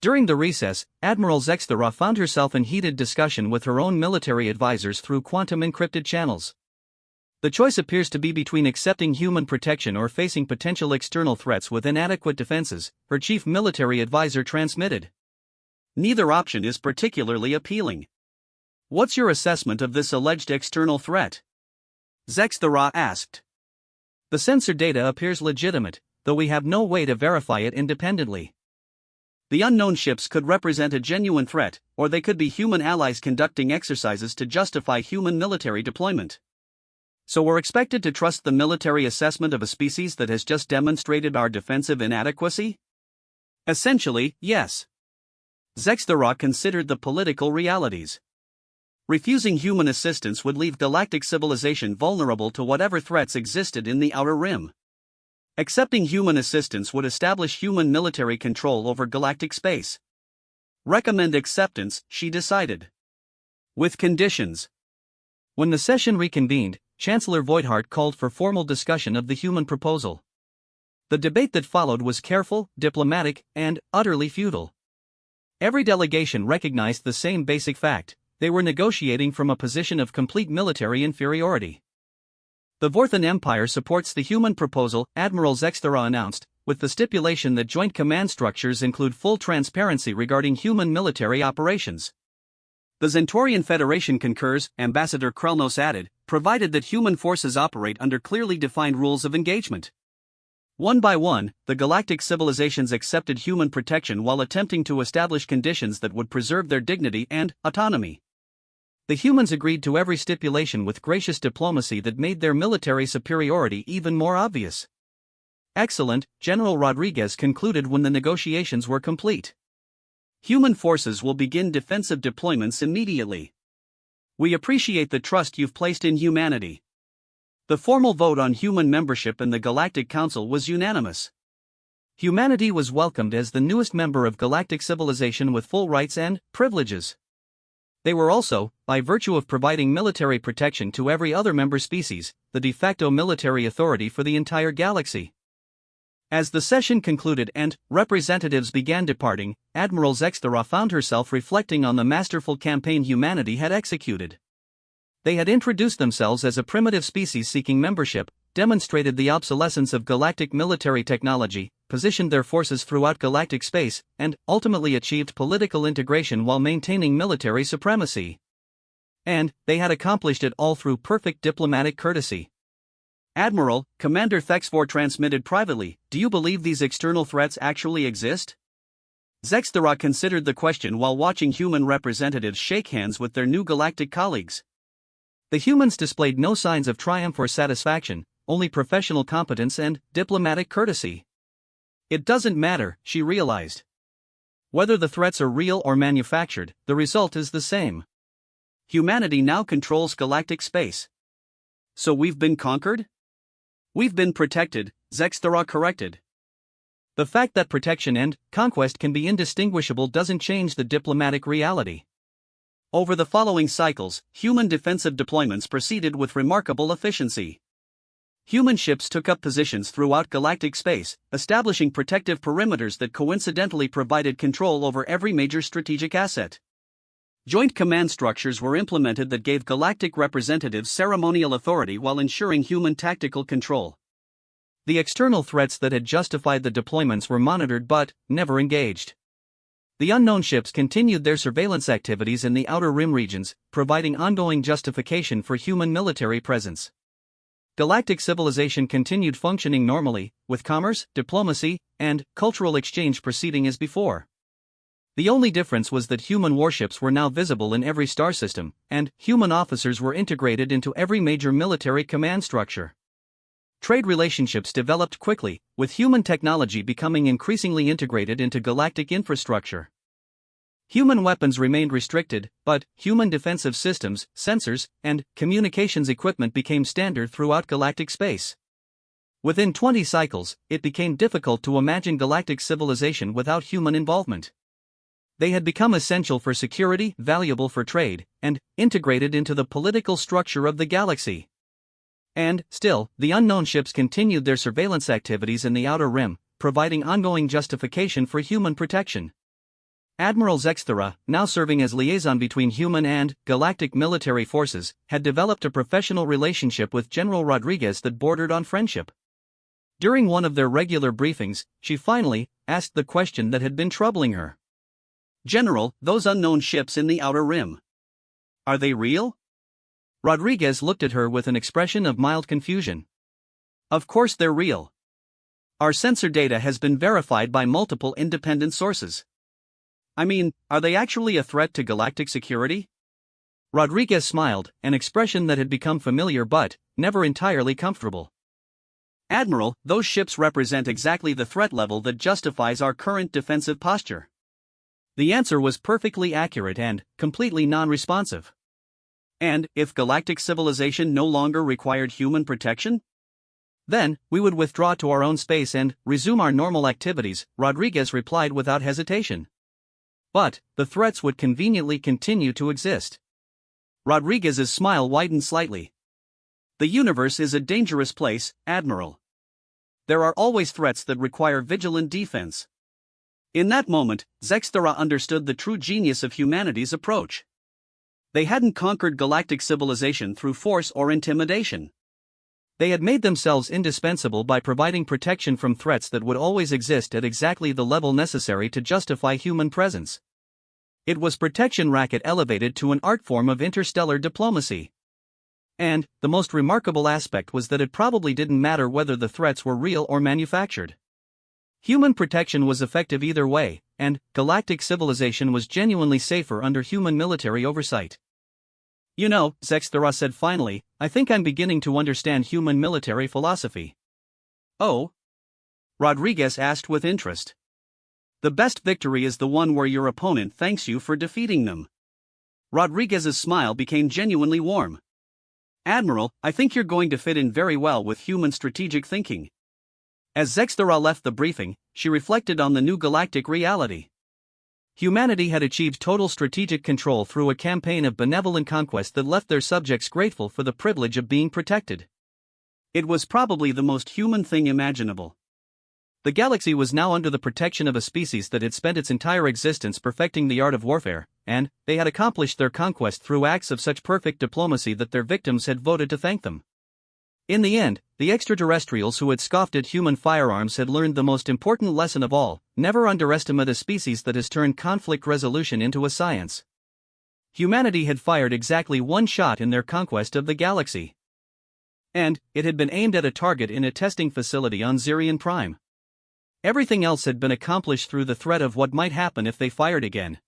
During the recess, Admiral Zexthera found herself in heated discussion with her own military advisors through quantum encrypted channels. The choice appears to be between accepting human protection or facing potential external threats with inadequate defenses, her chief military advisor transmitted. Neither option is particularly appealing. What's your assessment of this alleged external threat? Zexthera asked. The sensor data appears legitimate, though we have no way to verify it independently. The unknown ships could represent a genuine threat, or they could be human allies conducting exercises to justify human military deployment. So we're expected to trust the military assessment of a species that has just demonstrated our defensive inadequacy? Essentially, yes. Zexthera considered the political realities. Refusing human assistance would leave galactic civilization vulnerable to whatever threats existed in the Outer Rim. Accepting human assistance would establish human military control over galactic space. Recommend acceptance, she decided. With conditions. When the session reconvened, Chancellor Voighart called for formal discussion of the human proposal. The debate that followed was careful, diplomatic, and utterly futile. Every delegation recognized the same basic fact: they were negotiating from a position of complete military inferiority. The Vorthan Empire supports the human proposal, Admiral Zexthera announced, with the stipulation that joint command structures include full transparency regarding human military operations. The Zentorian Federation concurs, Ambassador Krelnos added, provided that human forces operate under clearly defined rules of engagement. One by one, the galactic civilizations accepted human protection while attempting to establish conditions that would preserve their dignity and autonomy. The humans agreed to every stipulation with gracious diplomacy that made their military superiority even more obvious. Excellent, General Rodriguez concluded when the negotiations were complete. Human forces will begin defensive deployments immediately. We appreciate the trust you've placed in humanity. The formal vote on human membership in the Galactic Council was unanimous. Humanity was welcomed as the newest member of galactic civilization with full rights and privileges. They were also, by virtue of providing military protection to every other member species, the de facto military authority for the entire galaxy. As the session concluded and representatives began departing, Admiral Zexthera found herself reflecting on the masterful campaign humanity had executed. They had introduced themselves as a primitive species seeking membership, demonstrated the obsolescence of galactic military technology, positioned their forces throughout galactic space, and ultimately achieved political integration while maintaining military supremacy. And they had accomplished it all through perfect diplomatic courtesy. Admiral, Commander Thexfor transmitted privately, do you believe these external threats actually exist? Zexthera considered the question while watching human representatives shake hands with their new galactic colleagues. The humans displayed no signs of triumph or satisfaction, only professional competence and diplomatic courtesy. It doesn't matter, she realized. Whether the threats are real or manufactured, the result is the same. Humanity now controls galactic space. So we've been conquered? We've been protected, Zexthera corrected. The fact that protection and conquest can be indistinguishable doesn't change the diplomatic reality. Over the following cycles, human defensive deployments proceeded with remarkable efficiency. Human ships took up positions throughout galactic space, establishing protective perimeters that coincidentally provided control over every major strategic asset. Joint command structures were implemented that gave galactic representatives ceremonial authority while ensuring human tactical control. The external threats that had justified the deployments were monitored but never engaged. The unknown ships continued their surveillance activities in the Outer Rim regions, providing ongoing justification for human military presence. Galactic civilization continued functioning normally, with commerce, diplomacy, and cultural exchange proceeding as before. The only difference was that human warships were now visible in every star system, and human officers were integrated into every major military command structure. Trade relationships developed quickly, with human technology becoming increasingly integrated into galactic infrastructure. Human weapons remained restricted, but human defensive systems, sensors, and communications equipment became standard throughout galactic space. Within 20 cycles, it became difficult to imagine galactic civilization without human involvement. They had become essential for security, valuable for trade, and integrated into the political structure of the galaxy. And, still, the unknown ships continued their surveillance activities in the Outer Rim, providing ongoing justification for human protection. Admiral Zexthera, now serving as liaison between human and galactic military forces, had developed a professional relationship with General Rodriguez that bordered on friendship. During one of their regular briefings, she finally asked the question that had been troubling her. General, those unknown ships in the Outer Rim. Are they real? Rodriguez looked at her with an expression of mild confusion. Of course they're real. Our sensor data has been verified by multiple independent sources. I mean, are they actually a threat to galactic security? Rodriguez smiled, an expression that had become familiar but never entirely comfortable. Admiral, those ships represent exactly the threat level that justifies our current defensive posture. The answer was perfectly accurate and completely non-responsive. And if galactic civilization no longer required human protection? Then, we would withdraw to our own space and resume our normal activities, Rodriguez replied without hesitation. But the threats would conveniently continue to exist. Rodriguez's smile widened slightly. The universe is a dangerous place, Admiral. There are always threats that require vigilant defense. In that moment, Zexthera understood the true genius of humanity's approach. They hadn't conquered galactic civilization through force or intimidation. They had made themselves indispensable by providing protection from threats that would always exist at exactly the level necessary to justify human presence. It was protection racket elevated to an art form of interstellar diplomacy. And the most remarkable aspect was that it probably didn't matter whether the threats were real or manufactured. Human protection was effective either way, and galactic civilization was genuinely safer under human military oversight. You know, Zexthera said finally, I think I'm beginning to understand human military philosophy. Oh? Rodriguez asked with interest. The best victory is the one where your opponent thanks you for defeating them. Rodriguez's smile became genuinely warm. Admiral, I think you're going to fit in very well with human strategic thinking. As Zexthera left the briefing, she reflected on the new galactic reality. Humanity had achieved total strategic control through a campaign of benevolent conquest that left their subjects grateful for the privilege of being protected. It was probably the most human thing imaginable. The galaxy was now under the protection of a species that had spent its entire existence perfecting the art of warfare, and they had accomplished their conquest through acts of such perfect diplomacy that their victims had voted to thank them. In the end, the extraterrestrials who had scoffed at human firearms had learned the most important lesson of all: never underestimate a species that has turned conflict resolution into a science. Humanity had fired exactly one shot in their conquest of the galaxy. And it had been aimed at a target in a testing facility on Zirion Prime. Everything else had been accomplished through the threat of what might happen if they fired again.